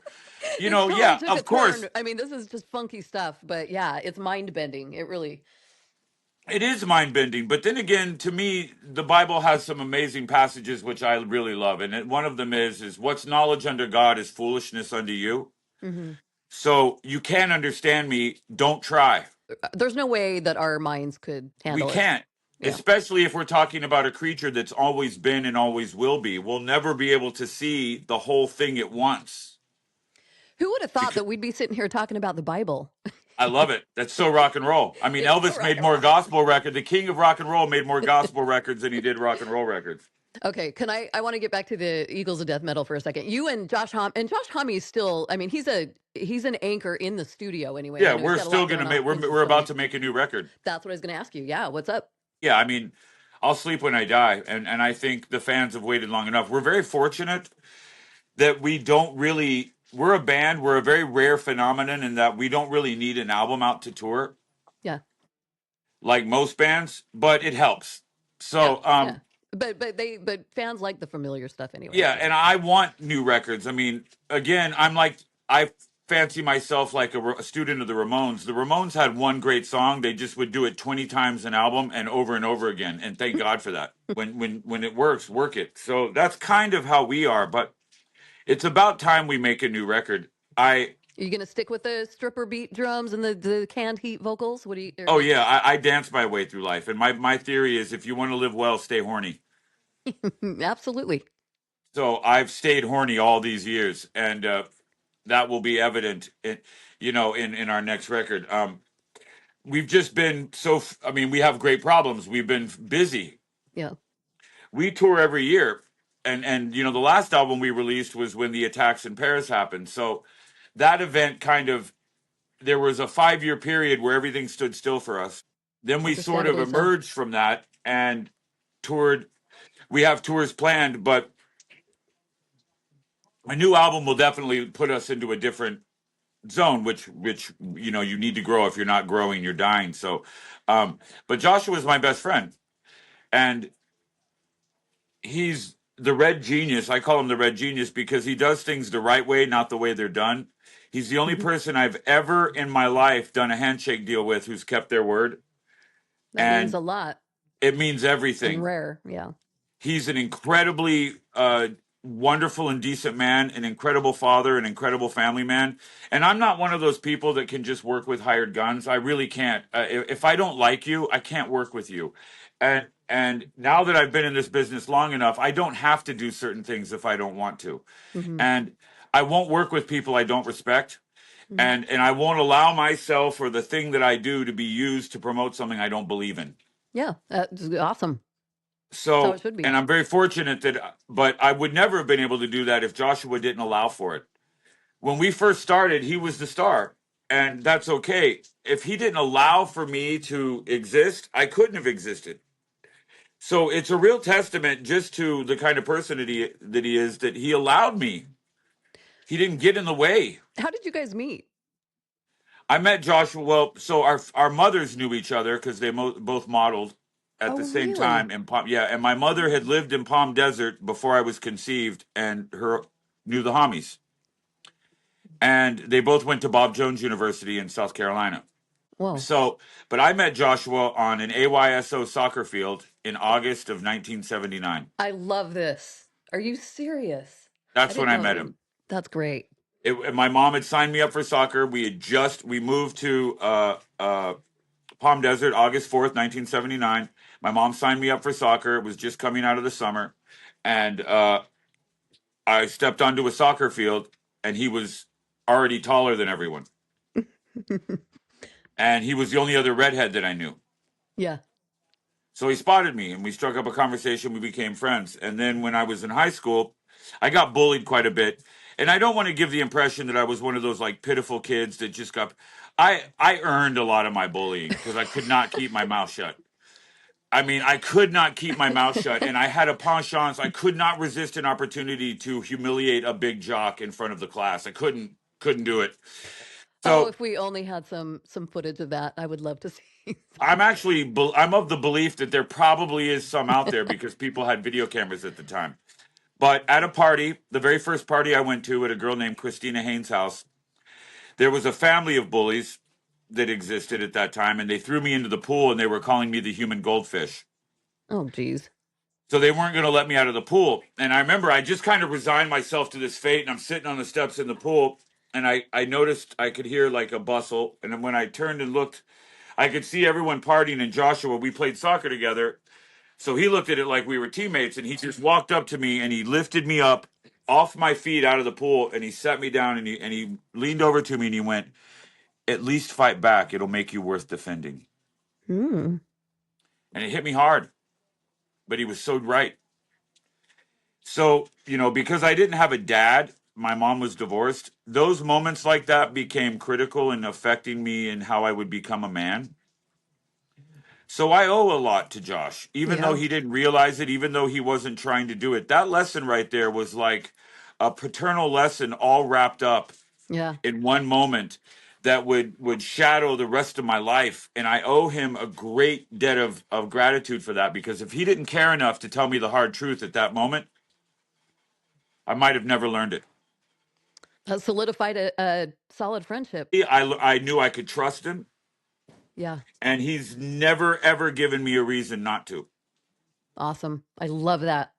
[SPEAKER 2] This totally
[SPEAKER 3] yeah,
[SPEAKER 2] took a
[SPEAKER 3] of course,
[SPEAKER 2] turn. I mean, this is just funky stuff, but yeah, it's mind bending. It really.
[SPEAKER 3] it is mind bending. But then again, to me, the Bible has some amazing passages which I really love. And one of them is what's knowledge under God is foolishness unto you.
[SPEAKER 2] Hmm.
[SPEAKER 3] So you can't understand me. Don't try.
[SPEAKER 2] There's no way that our minds could
[SPEAKER 3] We
[SPEAKER 2] handle it.
[SPEAKER 3] can't,
[SPEAKER 2] Yeah.
[SPEAKER 3] especially if we're talking about a creature that's always been and always will be. We'll never be able to see the whole thing at once.
[SPEAKER 2] Who would have thought
[SPEAKER 3] Because
[SPEAKER 2] that we'd be sitting here talking about the Bible?
[SPEAKER 3] I love it. That's so rock and roll. I mean,
[SPEAKER 2] It's so
[SPEAKER 3] Elvis
[SPEAKER 2] rock
[SPEAKER 3] made
[SPEAKER 2] and
[SPEAKER 3] more
[SPEAKER 2] roll.
[SPEAKER 3] gospel records. The king of rock and roll made more gospel records than he did rock and roll records.
[SPEAKER 2] Okay, I want to get back to the Eagles of Death Metal for a second. You and Josh Homme is still. I mean, he's an anchor in the studio anyway. I
[SPEAKER 3] Yeah,
[SPEAKER 2] know he's
[SPEAKER 3] we're
[SPEAKER 2] got a lot
[SPEAKER 3] still gonna
[SPEAKER 2] going
[SPEAKER 3] make.
[SPEAKER 2] on
[SPEAKER 3] We're about to make a new record.
[SPEAKER 2] That's what I was going to ask you. Yeah, what's up?
[SPEAKER 3] Yeah, I mean, I'll sleep when I die, and I think the fans have waited long enough. We're very fortunate that we don't really. We're a band. We're a very rare phenomenon in that we don't really need an album out to tour
[SPEAKER 2] Yeah,
[SPEAKER 3] like most bands, but it helps.
[SPEAKER 2] yeah,
[SPEAKER 3] So,
[SPEAKER 2] yeah. But fans like the familiar stuff anyway.
[SPEAKER 3] yeah,
[SPEAKER 2] So
[SPEAKER 3] and I want new records. I mean, again, I fancy myself like a student of the Ramones. The Ramones had one great song; they just would do it 20 times an album and over again. And thank God for that. When it works, work it. So that's kind of how we are. But it's about time we make a new record.
[SPEAKER 2] are you going to stick with the stripper beat drums and the canned heat vocals? What do you?
[SPEAKER 3] Oh yeah, I dance my way through life, and my theory is if you want to live well, stay horny.
[SPEAKER 2] Absolutely.
[SPEAKER 3] So I've stayed horny all these years, and that will be evident in our next record. We've just been I mean, we have great problems. We've been busy.
[SPEAKER 2] Yeah.
[SPEAKER 3] we tour every year. And you know, the last album we released was when the attacks in Paris happened. So that event kind of, there was a 5-year period where everything stood still for us. Then we sort of
[SPEAKER 2] Understandably so.
[SPEAKER 3] emerged from that and toured. We have tours planned, but a new album will definitely put us into a different zone, which you know, you need to grow. If you're not growing, you're dying. So but Joshua is my best friend, and he's the red genius. I call him the red genius because he does things the right way, not the way they're done. He's the only
[SPEAKER 2] Mhm.
[SPEAKER 3] person I've ever in my life done a handshake deal with who's kept their word,
[SPEAKER 2] That means
[SPEAKER 3] and
[SPEAKER 2] a lot
[SPEAKER 3] it means
[SPEAKER 2] and
[SPEAKER 3] everything.
[SPEAKER 2] rare. Yeah.
[SPEAKER 3] He's an incredibly wonderful and decent man, an incredible father, an incredible family man. And I'm not one of those people that can just work with hired guns. I really can't. If I don't like you, I can't work with you. And now that I've been in this business long enough, I don't have to do certain things if I don't want to.
[SPEAKER 2] Hmm.
[SPEAKER 3] And I won't work with people I don't respect.
[SPEAKER 2] Hmm.
[SPEAKER 3] And I won't allow myself or the thing that I do to be used to promote something I don't believe in.
[SPEAKER 2] Yeah. That's awesome. That's how
[SPEAKER 3] So,
[SPEAKER 2] it should be.
[SPEAKER 3] and I'm very fortunate that, but I would never have been able to do that if Joshua didn't allow for it. When we first started, he was the star, and that's okay. If he didn't allow for me to exist, I couldn't have existed. So it's a real testament just to the kind of person that he is, that he allowed me. He didn't get in the way.
[SPEAKER 2] How did you guys meet?
[SPEAKER 3] I met Joshua. Well, so our mothers knew each other because they both modeled at the
[SPEAKER 2] Oh,
[SPEAKER 3] same
[SPEAKER 2] really?
[SPEAKER 3] time in Palm. Yeah, and my mother had lived in Palm Desert before I was conceived, and her knew the Hommies, and they both went to Bob Jones University in South Carolina.
[SPEAKER 2] Whoa.
[SPEAKER 3] So, but I met Joshua on an AYSO soccer field in August of 1979.
[SPEAKER 2] I love this. Are you serious? I
[SPEAKER 3] That's when
[SPEAKER 2] didn't
[SPEAKER 3] I
[SPEAKER 2] know
[SPEAKER 3] met
[SPEAKER 2] that.
[SPEAKER 3] him.
[SPEAKER 2] That's great.
[SPEAKER 3] My mom had signed me up for soccer. We moved to Palm Desert, August 4th, 1979. My mom signed me up for soccer. It was just coming out of the summer. And I stepped onto a soccer field, and he was already taller than everyone. And he was the only other redhead that I knew.
[SPEAKER 2] Yeah.
[SPEAKER 3] So he spotted me, and we struck up a conversation. We became friends. And then when I was in high school, I got bullied quite a bit. And I don't want to give the impression that I was one of those like pitiful kids that just got. I earned a lot of my bullying because I could not keep my mouth shut. I mean, I could not keep my mouth shut, and I had a penchant. I could not resist an opportunity to humiliate a big jock in front of the class. I couldn't do it.
[SPEAKER 2] Oh,
[SPEAKER 3] So
[SPEAKER 2] if we only had some footage of that, I would love to see.
[SPEAKER 3] I'm of the belief that there probably is some out there because people had video cameras at the time. But at a party, the very first party I went to at a girl named Christina Haynes' house, there was a family of bullies that existed at that time, and they threw me into the pool, and they were calling me the human goldfish.
[SPEAKER 2] Oh, geez.
[SPEAKER 3] So they weren't going to let me out of the pool. And I remember I just kind of resigned myself to this fate, and I'm sitting on the steps in the pool, and I noticed I could hear like a bustle. And then when I turned and looked, I could see everyone partying. And Joshua, we played soccer together. So he looked at it like we were teammates, and he just walked up to me and he lifted me up off my feet out of the pool, and he set me down, and he leaned over to me and he went, "At least fight back. It'll make you worth defending."
[SPEAKER 2] Hmm.
[SPEAKER 3] And it hit me hard, but he was so right. So, you know, because I didn't have a dad, my mom was divorced. Those moments like that became critical in affecting me and how I would become a man. So I owe a lot to Josh, even though
[SPEAKER 2] Yeah.
[SPEAKER 3] he didn't realize it, even though he wasn't trying to do it. That lesson right there was like a paternal lesson all wrapped up
[SPEAKER 2] Yeah.
[SPEAKER 3] in one moment that would shadow the rest of my life. And I owe him a great debt of gratitude for that, because if he didn't care enough to tell me the hard truth at that moment, I might have never learned it.
[SPEAKER 2] That solidified a solid friendship.
[SPEAKER 3] I knew I could trust him,
[SPEAKER 2] Yeah.
[SPEAKER 3] and he's never ever given me a reason not to.
[SPEAKER 2] Awesome. I love that.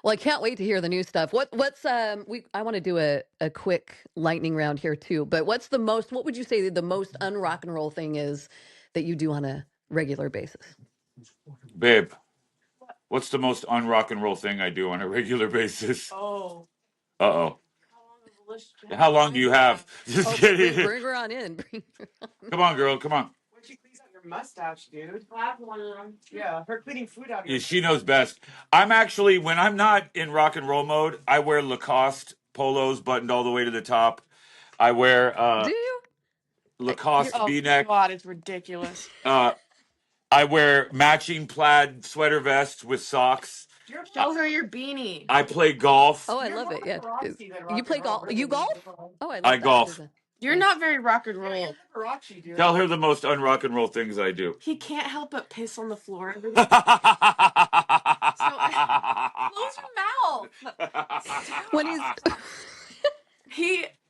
[SPEAKER 2] Well, I can't wait to hear the new stuff. What's I want to do a quick lightning round here too, but what would you say the most unrock and roll thing is that you do on a regular basis?
[SPEAKER 3] Babe, what's the most unrock and roll thing I do on a regular basis?
[SPEAKER 4] Oh.
[SPEAKER 3] Uh-oh.
[SPEAKER 4] How long of a list do you
[SPEAKER 3] How
[SPEAKER 4] have?
[SPEAKER 3] long do you have? Just
[SPEAKER 2] Oh,
[SPEAKER 3] kidding.
[SPEAKER 2] bring her on in.
[SPEAKER 3] Come on, girl. Come on.
[SPEAKER 1] mustache, dude. I have one of them. Yeah, her cleaning food out
[SPEAKER 3] Yeah,
[SPEAKER 1] here.
[SPEAKER 3] she knows best. I'm actually, when I'm not in rock and roll mode, I wear Lacoste polos buttoned all the way to the top. I wear
[SPEAKER 2] Do you?
[SPEAKER 3] Lacoste
[SPEAKER 4] Oh
[SPEAKER 3] V-neck.
[SPEAKER 4] God, it's ridiculous.
[SPEAKER 3] I wear matching plaid sweater vests with socks.
[SPEAKER 4] Show her your beanie.
[SPEAKER 3] I play golf.
[SPEAKER 2] Oh, I
[SPEAKER 1] You're
[SPEAKER 2] love
[SPEAKER 1] more
[SPEAKER 2] it. Yeah.
[SPEAKER 1] Liberace than rock
[SPEAKER 2] You
[SPEAKER 1] and
[SPEAKER 2] play
[SPEAKER 1] roll,
[SPEAKER 2] golf?
[SPEAKER 1] really.
[SPEAKER 2] You golf? Oh, I
[SPEAKER 3] I
[SPEAKER 2] love that. What is
[SPEAKER 3] golf.
[SPEAKER 2] it?
[SPEAKER 4] You're
[SPEAKER 2] Nice.
[SPEAKER 4] not very rock and roll.
[SPEAKER 1] You're Liberace, dude.
[SPEAKER 3] Tell her the most unrock and roll things I do.
[SPEAKER 4] He can't help but piss on the floor. Close your mouth.
[SPEAKER 2] When he's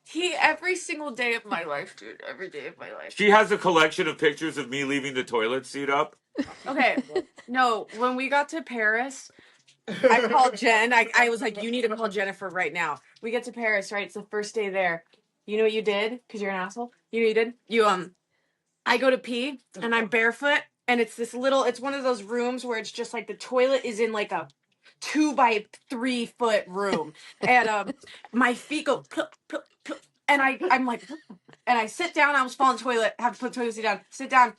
[SPEAKER 4] He every single day of my life, dude. Every day of my life.
[SPEAKER 3] She has a collection of pictures of me leaving the toilet seat up.
[SPEAKER 4] Okay. No, when we got to Paris, I called Jen. I was like, you need to call Jennifer right now. We get to Paris, right? It's the first day there. You know what you did? Because you're an asshole. You know what you did? I go to pee and I'm barefoot and it's it's one of those rooms where it's just like the toilet is in like a 2 by 3 foot room. And my feet go plop, plop, plop, and I'm like, and I sit down, I almost fall in the toilet, have to put the toilet seat down, sit down,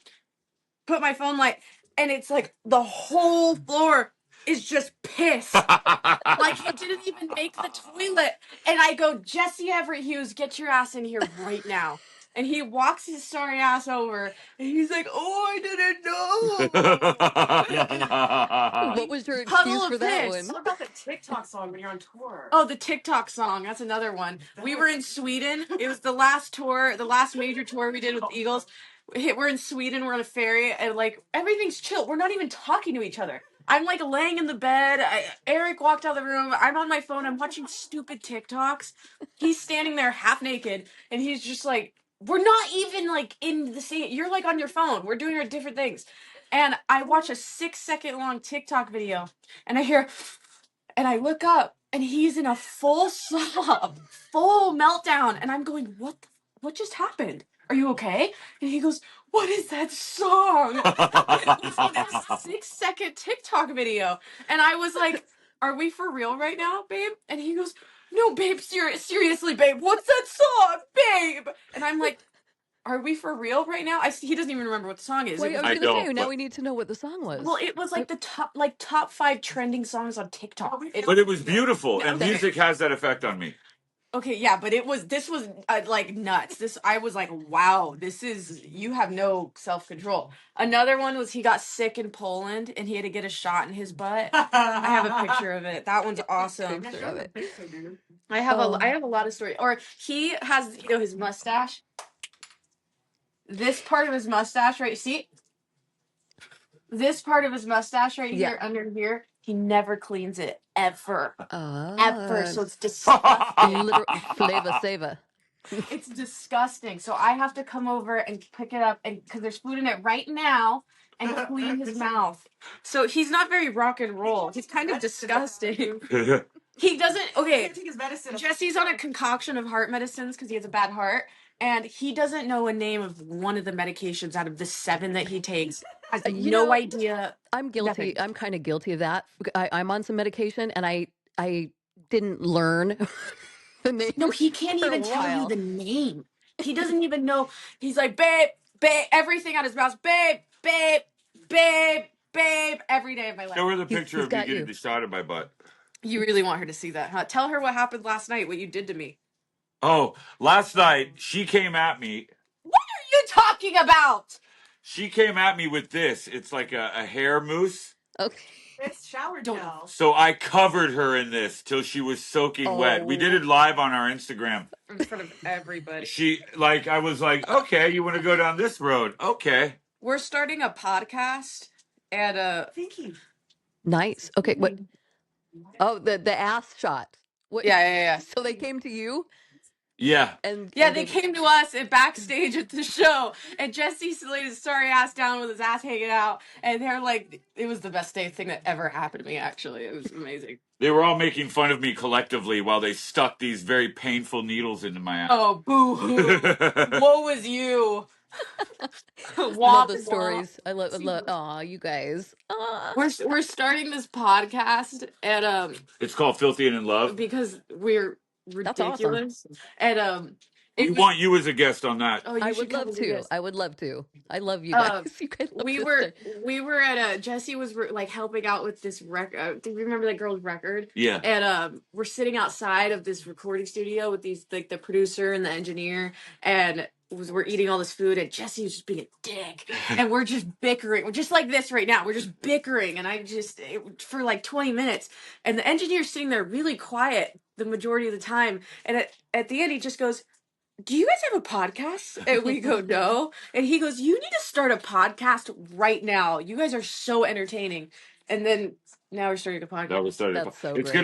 [SPEAKER 4] put my phone light, and it's like the whole floor is just piss. Like he didn't even make the toilet. And I go, Jesse Everett Hughes, get your ass in here right now. And he walks his sorry ass over, and he's like, "Oh, I didn't know."
[SPEAKER 2] what was your
[SPEAKER 4] Puddle
[SPEAKER 2] excuse
[SPEAKER 4] of
[SPEAKER 2] for that
[SPEAKER 4] piss.
[SPEAKER 2] one?
[SPEAKER 1] What about the TikTok song when you're on tour?
[SPEAKER 4] Oh, the TikTok song. That's another one. We were in Sweden. It was the last tour, the last major tour we did with the Eagles. We're in Sweden. We're on a ferry, and like everything's chill. We're not even talking to each other. I'm like laying in the bed. Eric walked out of the room. I'm on my phone. I'm watching stupid TikToks. He's standing there half naked, and he's just like, we're not even like in the same. You're like on your phone. We're doing our different things. And I watch a 6-second long TikTok video, and I hear, and I look up, and he's in a full sob, full meltdown, and I'm going, what just happened? Are you okay? And he goes, what is that song? It's a 6-second TikTok video. And I was like, are we for real right now, babe? And he goes, no, babe, seriously, babe, what's that song, babe? And I'm like, are we for real right now? He doesn't even remember what the song is.
[SPEAKER 2] Wait, I was
[SPEAKER 3] I
[SPEAKER 2] going to say
[SPEAKER 3] don't,
[SPEAKER 2] now
[SPEAKER 3] but-
[SPEAKER 2] we need to know what the song was.
[SPEAKER 4] Well, it was like the top 5 trending songs on TikTok.
[SPEAKER 3] But it was beautiful, and music has that effect on me.
[SPEAKER 4] Okay, yeah, but this was like nuts. I was like, wow, you have no self-control. Another one was he got sick in Poland and he had to get a shot in his butt. I have a picture of it. That one's awesome.
[SPEAKER 2] Picture of it.
[SPEAKER 4] I have a lot of stories. Or he has, his mustache. This part of his mustache, right? See? This part of his mustache right
[SPEAKER 2] Yeah.
[SPEAKER 4] here, under here, he never cleans it. Ever.
[SPEAKER 2] Ah,
[SPEAKER 4] Ever. So it's disgusting.
[SPEAKER 2] literal flavor saver.
[SPEAKER 4] It's disgusting. So I have to come over and pick it up, and because there's food in it right now, and clean his mouth. So he's not very rock and roll. He's kind of disgusting. He doesn't. Okay,
[SPEAKER 1] Take his medicine.
[SPEAKER 4] Jesse's on a concoction of heart medicines because he has a bad heart, and he doesn't know a name of one of the medications out of the 7 that he takes. Has
[SPEAKER 2] You
[SPEAKER 4] no
[SPEAKER 2] know,
[SPEAKER 4] idea.
[SPEAKER 2] I'm guilty.
[SPEAKER 4] Nothing.
[SPEAKER 2] I'm kind of guilty of that. I'm on some medication, and I didn't learn the name.
[SPEAKER 4] No, he can't
[SPEAKER 2] for a
[SPEAKER 4] even tell you
[SPEAKER 2] while.
[SPEAKER 4] the name. He doesn't even know. He's like, babe, everything out his mouth, babe, babe, babe, babe, every day of my life.
[SPEAKER 3] Show her the
[SPEAKER 2] He's
[SPEAKER 3] picture of me
[SPEAKER 2] got
[SPEAKER 3] getting
[SPEAKER 2] you.
[SPEAKER 3] the shot in my butt.
[SPEAKER 4] You really want her to see that, huh? Tell her what happened last night, what you did to me.
[SPEAKER 3] Oh, last night she came at me.
[SPEAKER 4] What are you talking about?
[SPEAKER 3] She came at me with this. It's like a hair mousse.
[SPEAKER 2] Okay.
[SPEAKER 1] It's shower
[SPEAKER 4] Don't-
[SPEAKER 1] gel.
[SPEAKER 3] So I covered her in this till she was soaking wet. We did it live on our Instagram.
[SPEAKER 4] In front of everybody.
[SPEAKER 3] I was like, okay, you want to go down this road? Okay.
[SPEAKER 4] We're starting a podcast, and
[SPEAKER 1] Thinking.
[SPEAKER 2] Nice. Okay. What? Oh, the ass shot. What?
[SPEAKER 4] yeah.
[SPEAKER 2] So they came to you,
[SPEAKER 3] Yeah.
[SPEAKER 2] and
[SPEAKER 4] Yeah,
[SPEAKER 2] and
[SPEAKER 4] they came to us at backstage at the show, and Jesse laid his sorry ass down with his ass hanging out, and they're like, it was the best thing that ever happened to me, actually. It was amazing.
[SPEAKER 3] They were all making fun of me collectively while they stuck these very painful needles into my ass.
[SPEAKER 4] Oh, boo-hoo. Woe is you.
[SPEAKER 2] love the stories. I love. Aw, you guys. Aw.
[SPEAKER 4] We're starting this podcast, and
[SPEAKER 3] It's called Filthy and in Love.
[SPEAKER 4] because we're
[SPEAKER 2] That's awesome.
[SPEAKER 4] ridiculous. And
[SPEAKER 3] We want you as a guest on that.
[SPEAKER 4] Oh, you
[SPEAKER 2] I
[SPEAKER 4] should
[SPEAKER 2] would
[SPEAKER 4] come
[SPEAKER 2] love
[SPEAKER 4] and do
[SPEAKER 2] to.
[SPEAKER 4] this.
[SPEAKER 2] I would love to. I love you guys. You guys love
[SPEAKER 4] We
[SPEAKER 2] this
[SPEAKER 4] were
[SPEAKER 2] stuff.
[SPEAKER 4] at a Jesse was like helping out with this record. Do you remember that girl's record?
[SPEAKER 3] Yeah.
[SPEAKER 4] And we're sitting outside of this recording studio with these like the producer and the engineer, and we're eating all this food, and Jesse was just being a dick, and we're just bickering. We're just like this right now. We're just bickering, and for like 20 minutes, and the engineer's sitting there really quiet the majority of the time, and at the end he just goes, do you guys have a podcast? And we go, no. And he goes, you need to start a podcast right now. You guys are so entertaining. And then now we're starting a podcast.
[SPEAKER 3] That was started.
[SPEAKER 2] That's so
[SPEAKER 3] It's
[SPEAKER 2] great.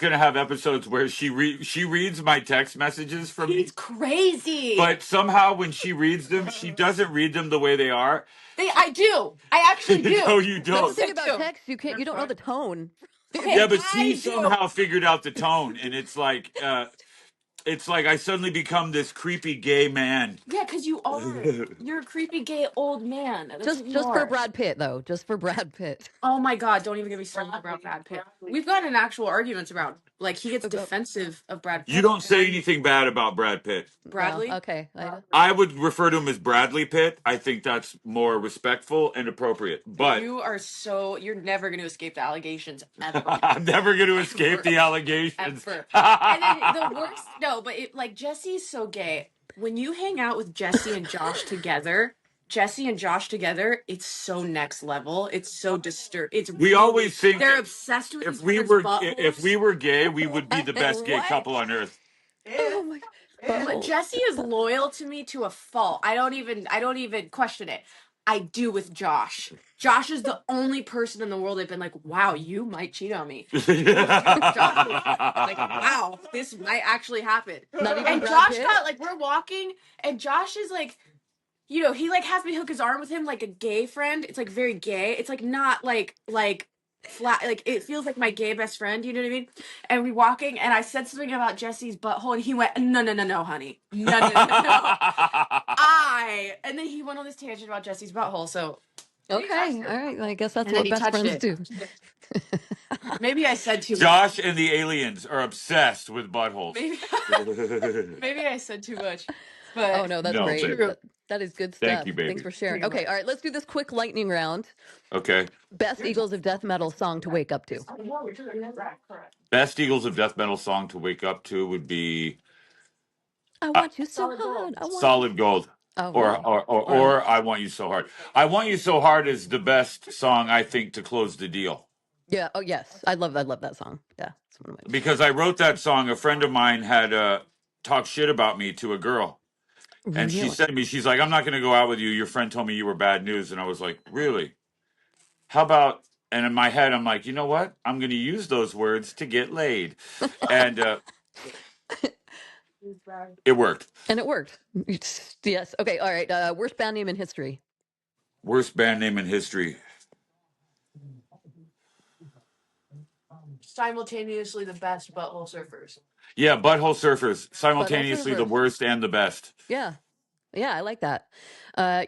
[SPEAKER 3] gonna have episodes where she reads my text messages from me.
[SPEAKER 4] He's crazy.
[SPEAKER 3] But somehow when she reads them, she doesn't read them the way they are.
[SPEAKER 4] I do. I actually do.
[SPEAKER 3] No, you
[SPEAKER 2] That's the
[SPEAKER 3] don't.
[SPEAKER 2] thing about text. You don't know the tone.
[SPEAKER 4] Okay,
[SPEAKER 3] Yeah, but
[SPEAKER 4] I
[SPEAKER 3] she
[SPEAKER 4] do.
[SPEAKER 3] somehow figured out the tone, and it's like I suddenly become this creepy gay man.
[SPEAKER 4] Yeah, because you are. You're a creepy gay old man. That's what you
[SPEAKER 2] Just for
[SPEAKER 4] are.
[SPEAKER 2] Brad Pitt though. Just for Brad Pitt.
[SPEAKER 4] Oh my God! Don't even get me started about Brad Pitt. We've gotten in actual arguments about like he gets defensive of Brad Pitt.
[SPEAKER 3] You don't say anything bad about Brad Pitt.
[SPEAKER 4] Bradley.
[SPEAKER 2] No, okay.
[SPEAKER 3] I would refer to him as Bradley Pitt. I think that's more respectful and appropriate. But
[SPEAKER 4] You're never going to escape the allegations ever.
[SPEAKER 3] I'm never going to escape the allegations.
[SPEAKER 4] Ever. And then the worst, no, but like Jesse's so gay. When you hang out with Jesse and Josh together, it's so next level. It's so disturbed.
[SPEAKER 3] We always think
[SPEAKER 4] they're obsessed with
[SPEAKER 3] if we were gay, we would be the best gay
[SPEAKER 2] What?
[SPEAKER 3] couple on earth.
[SPEAKER 2] Oh my
[SPEAKER 4] But Jesse is loyal to me to a fault. I don't even question it. I do with Josh. Josh is the only person in the world I've been like, wow, you might cheat on me. Josh is like, wow, this might actually happen.
[SPEAKER 2] Not even
[SPEAKER 4] And
[SPEAKER 2] Brad
[SPEAKER 4] Josh
[SPEAKER 2] Pitt?
[SPEAKER 4] got like, we're walking, and Josh is like, he like has me hook his arm with him like a gay friend. It's like very gay. It's like not like flat, like it feels like my gay best friend, you know what I mean? And we walking, and I said something about Jesse's butthole, and he went, no, honey, no. And then he went on this tangent about Jesse's butthole. So
[SPEAKER 2] Okay. All right. I guess that's
[SPEAKER 4] And then
[SPEAKER 2] what
[SPEAKER 4] he
[SPEAKER 2] best
[SPEAKER 4] touched
[SPEAKER 2] friends
[SPEAKER 4] it.
[SPEAKER 2] do.
[SPEAKER 4] maybe I said too much.
[SPEAKER 3] Josh and the aliens are obsessed with buttholes.
[SPEAKER 4] Maybe I said too much. But
[SPEAKER 2] Oh no, that's
[SPEAKER 3] No,
[SPEAKER 2] great.
[SPEAKER 3] baby.
[SPEAKER 2] That is good stuff.
[SPEAKER 3] Thank you, baby.
[SPEAKER 2] Thanks for sharing. Okay, all right, let's do this quick lightning round.
[SPEAKER 3] Okay.
[SPEAKER 2] Best Eagles of Death Metal song to wake up to.
[SPEAKER 3] Best Eagles of Death Metal song to wake up to would be
[SPEAKER 2] I want you so
[SPEAKER 4] Solid
[SPEAKER 2] hard.
[SPEAKER 4] Gold.
[SPEAKER 2] I want
[SPEAKER 3] Solid Gold.
[SPEAKER 2] Oh,
[SPEAKER 3] Or,
[SPEAKER 2] really?
[SPEAKER 3] or I Want You So Hard. I Want You So Hard is the best song, I think, to close the deal.
[SPEAKER 2] Yeah. Oh, yes. I love that song. Yeah. It's one of my
[SPEAKER 3] Because I wrote that song, a friend of mine had talked shit about me to a girl. And she
[SPEAKER 2] Really?
[SPEAKER 3] said to me, she's like, I'm not going to go out with you. Your friend told me you were bad news. And I was like, really? How about, and in my head, I'm like, you know what? I'm going to use those words to get laid. And it worked.
[SPEAKER 2] And it worked. Yes. Okay. All right. Worst band name in history.
[SPEAKER 3] Worst band name in history.
[SPEAKER 4] Simultaneously the best Butthole Surfers.
[SPEAKER 3] Yeah, Butthole Surfers. Simultaneously the
[SPEAKER 2] Surfers.
[SPEAKER 3] worst and the best.
[SPEAKER 2] Yeah. Yeah, I like that.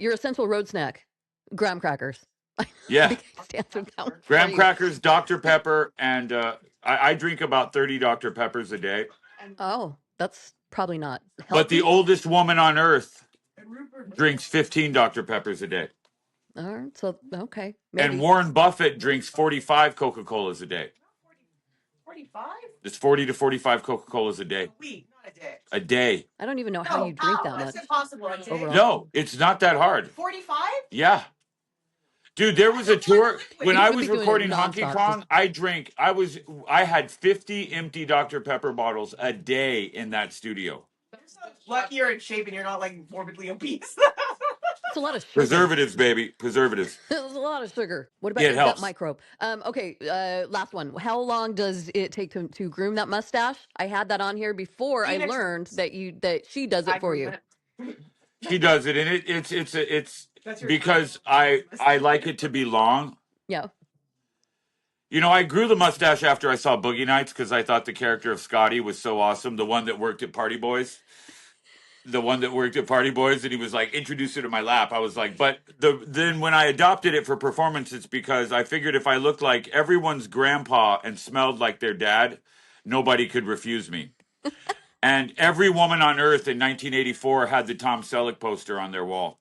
[SPEAKER 2] Your essential road snack. Graham crackers.
[SPEAKER 3] Yeah.
[SPEAKER 2] Big stands with that one for
[SPEAKER 3] Graham
[SPEAKER 2] you.
[SPEAKER 3] crackers, Dr. Pepper, and I drink about 30 Dr. Peppers a day.
[SPEAKER 2] Oh, that's probably not healthy.
[SPEAKER 3] But the oldest woman on earth drinks 15 Dr. Peppers a day.
[SPEAKER 2] All right. So, okay. Maybe.
[SPEAKER 3] And Warren Buffett drinks 45 Coca-Colas a day.
[SPEAKER 1] 45?
[SPEAKER 3] It's 40 to 45 Coca-Colas a day.
[SPEAKER 1] A week, not a day.
[SPEAKER 3] A day.
[SPEAKER 2] I don't even know how you drink that much.
[SPEAKER 1] That's impossible. A day.
[SPEAKER 2] Overall.
[SPEAKER 3] No, it's not that hard.
[SPEAKER 1] 45?
[SPEAKER 3] Yeah. Dude, there was a tour when
[SPEAKER 2] You
[SPEAKER 3] I
[SPEAKER 2] would
[SPEAKER 3] was
[SPEAKER 2] be doing it
[SPEAKER 3] recording Honky
[SPEAKER 2] nonstop.
[SPEAKER 3] Kong. I had 50 empty Dr. Pepper bottles a day in that studio.
[SPEAKER 1] You're so lucky you're in shape and you're not like morbidly obese.
[SPEAKER 2] It's a lot of sugar.
[SPEAKER 3] Preservatives, baby. Preservatives.
[SPEAKER 2] There's a lot of sugar. What about
[SPEAKER 3] Yeah, it
[SPEAKER 2] eat that
[SPEAKER 3] helps.
[SPEAKER 2] microbe? Okay, last one. How long does it take to groom that mustache? I had that on here before I
[SPEAKER 1] Phoenix.
[SPEAKER 2] learned that she does it for you.
[SPEAKER 3] She does it, and it's
[SPEAKER 1] That's your
[SPEAKER 3] because I like it to be long.
[SPEAKER 2] Yeah.
[SPEAKER 3] You know, I grew the mustache after I saw Boogie Nights because I thought the character of Scotty was so awesome. The one that worked at Party Boys. And he was like, introduce her to my lap. I was like, but then when I adopted it for performance, it's because I figured if I looked like everyone's grandpa and smelled like their dad, nobody could refuse me. And every woman on earth in 1984 had the Tom Selleck poster on their wall.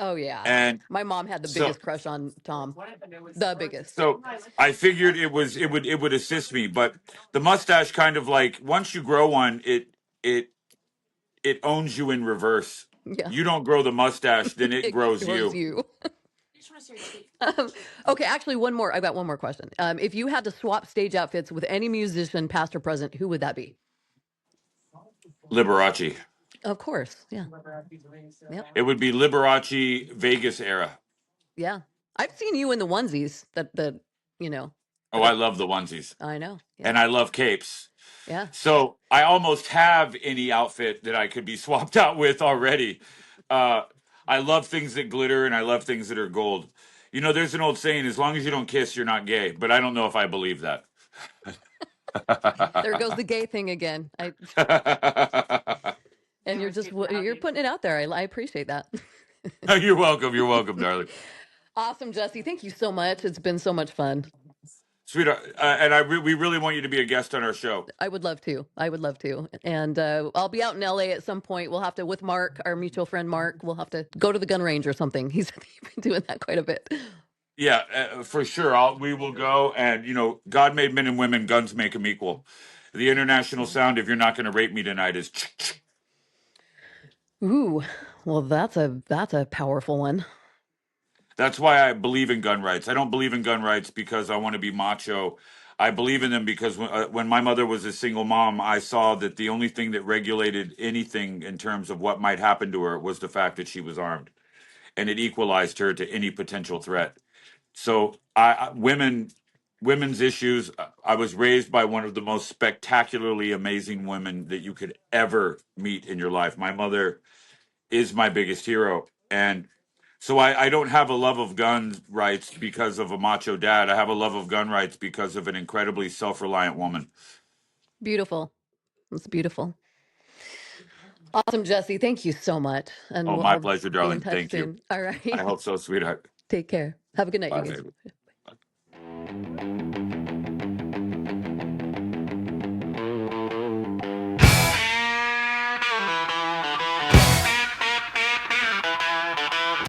[SPEAKER 2] Oh yeah.
[SPEAKER 3] And
[SPEAKER 2] My mom had the
[SPEAKER 3] so
[SPEAKER 2] biggest crush on Tom. The biggest.
[SPEAKER 3] so I figured it would assist me, but the mustache kind of like once you grow one, it it owns you in reverse.
[SPEAKER 2] Yeah.
[SPEAKER 3] You don't grow the mustache, then it
[SPEAKER 2] It
[SPEAKER 3] grows
[SPEAKER 2] grows
[SPEAKER 3] you.
[SPEAKER 2] you. Okay, actually, one more. I've got one more question. If you had to swap stage outfits with any musician, past or present, who would that be?
[SPEAKER 3] Liberace.
[SPEAKER 2] Of course. Yeah. Yep.
[SPEAKER 3] It would be Liberace Vegas era.
[SPEAKER 2] Yeah. I've seen you in the onesies that you know.
[SPEAKER 3] Oh, I love the onesies.
[SPEAKER 2] I know. Yeah.
[SPEAKER 3] And I love capes.
[SPEAKER 2] Yeah.
[SPEAKER 3] So I almost have any outfit that I could be swapped out with already. I love things that glitter and I love things that are gold. You know, there's an old saying, as long as you don't kiss, you're not gay. But I don't know if I believe that.
[SPEAKER 2] There goes the gay thing again. And you're just you're putting it out there. I appreciate that.
[SPEAKER 3] You're welcome. You're welcome, darling.
[SPEAKER 2] Awesome, Jesse. Thank you so much. It's been so much fun.
[SPEAKER 3] Sweetheart, and we really want you to be a guest on our show.
[SPEAKER 2] I would love to. I would love to. And I'll be out in LA at some point. We'll have to, with Mark, our mutual friend Mark, we'll have to go to the gun range or something. He's been doing that quite a bit.
[SPEAKER 3] Yeah, for sure. We will go. And, you know, God made men and women, guns make them equal. The international sound, if you're not going to rape me tonight, is
[SPEAKER 2] Ooh, well, that's a powerful one.
[SPEAKER 3] That's why I believe in gun rights. I don't believe in gun rights because I want to be macho. I believe in them because when my mother was a single mom, I saw that the only thing that regulated anything in terms of what might happen to her was the fact that she was armed, and it equalized her to any potential threat. So, women's issues. I was raised by one of the most spectacularly amazing women that you could ever meet in your life. My mother is my biggest hero, and so I don't have a love of gun rights because of a macho dad. I have a love of gun rights because of an incredibly self-reliant woman.
[SPEAKER 2] Beautiful. It's beautiful. Awesome, Jesse. Thank you so much. And
[SPEAKER 3] Oh, my
[SPEAKER 2] I'll
[SPEAKER 3] pleasure,
[SPEAKER 2] be in
[SPEAKER 3] darling.
[SPEAKER 2] touch
[SPEAKER 3] Thank you.
[SPEAKER 2] soon. All right.
[SPEAKER 3] I hope so, sweetheart.
[SPEAKER 2] Take care. Have a good night,
[SPEAKER 3] Bye,
[SPEAKER 2] you guys.
[SPEAKER 3] baby.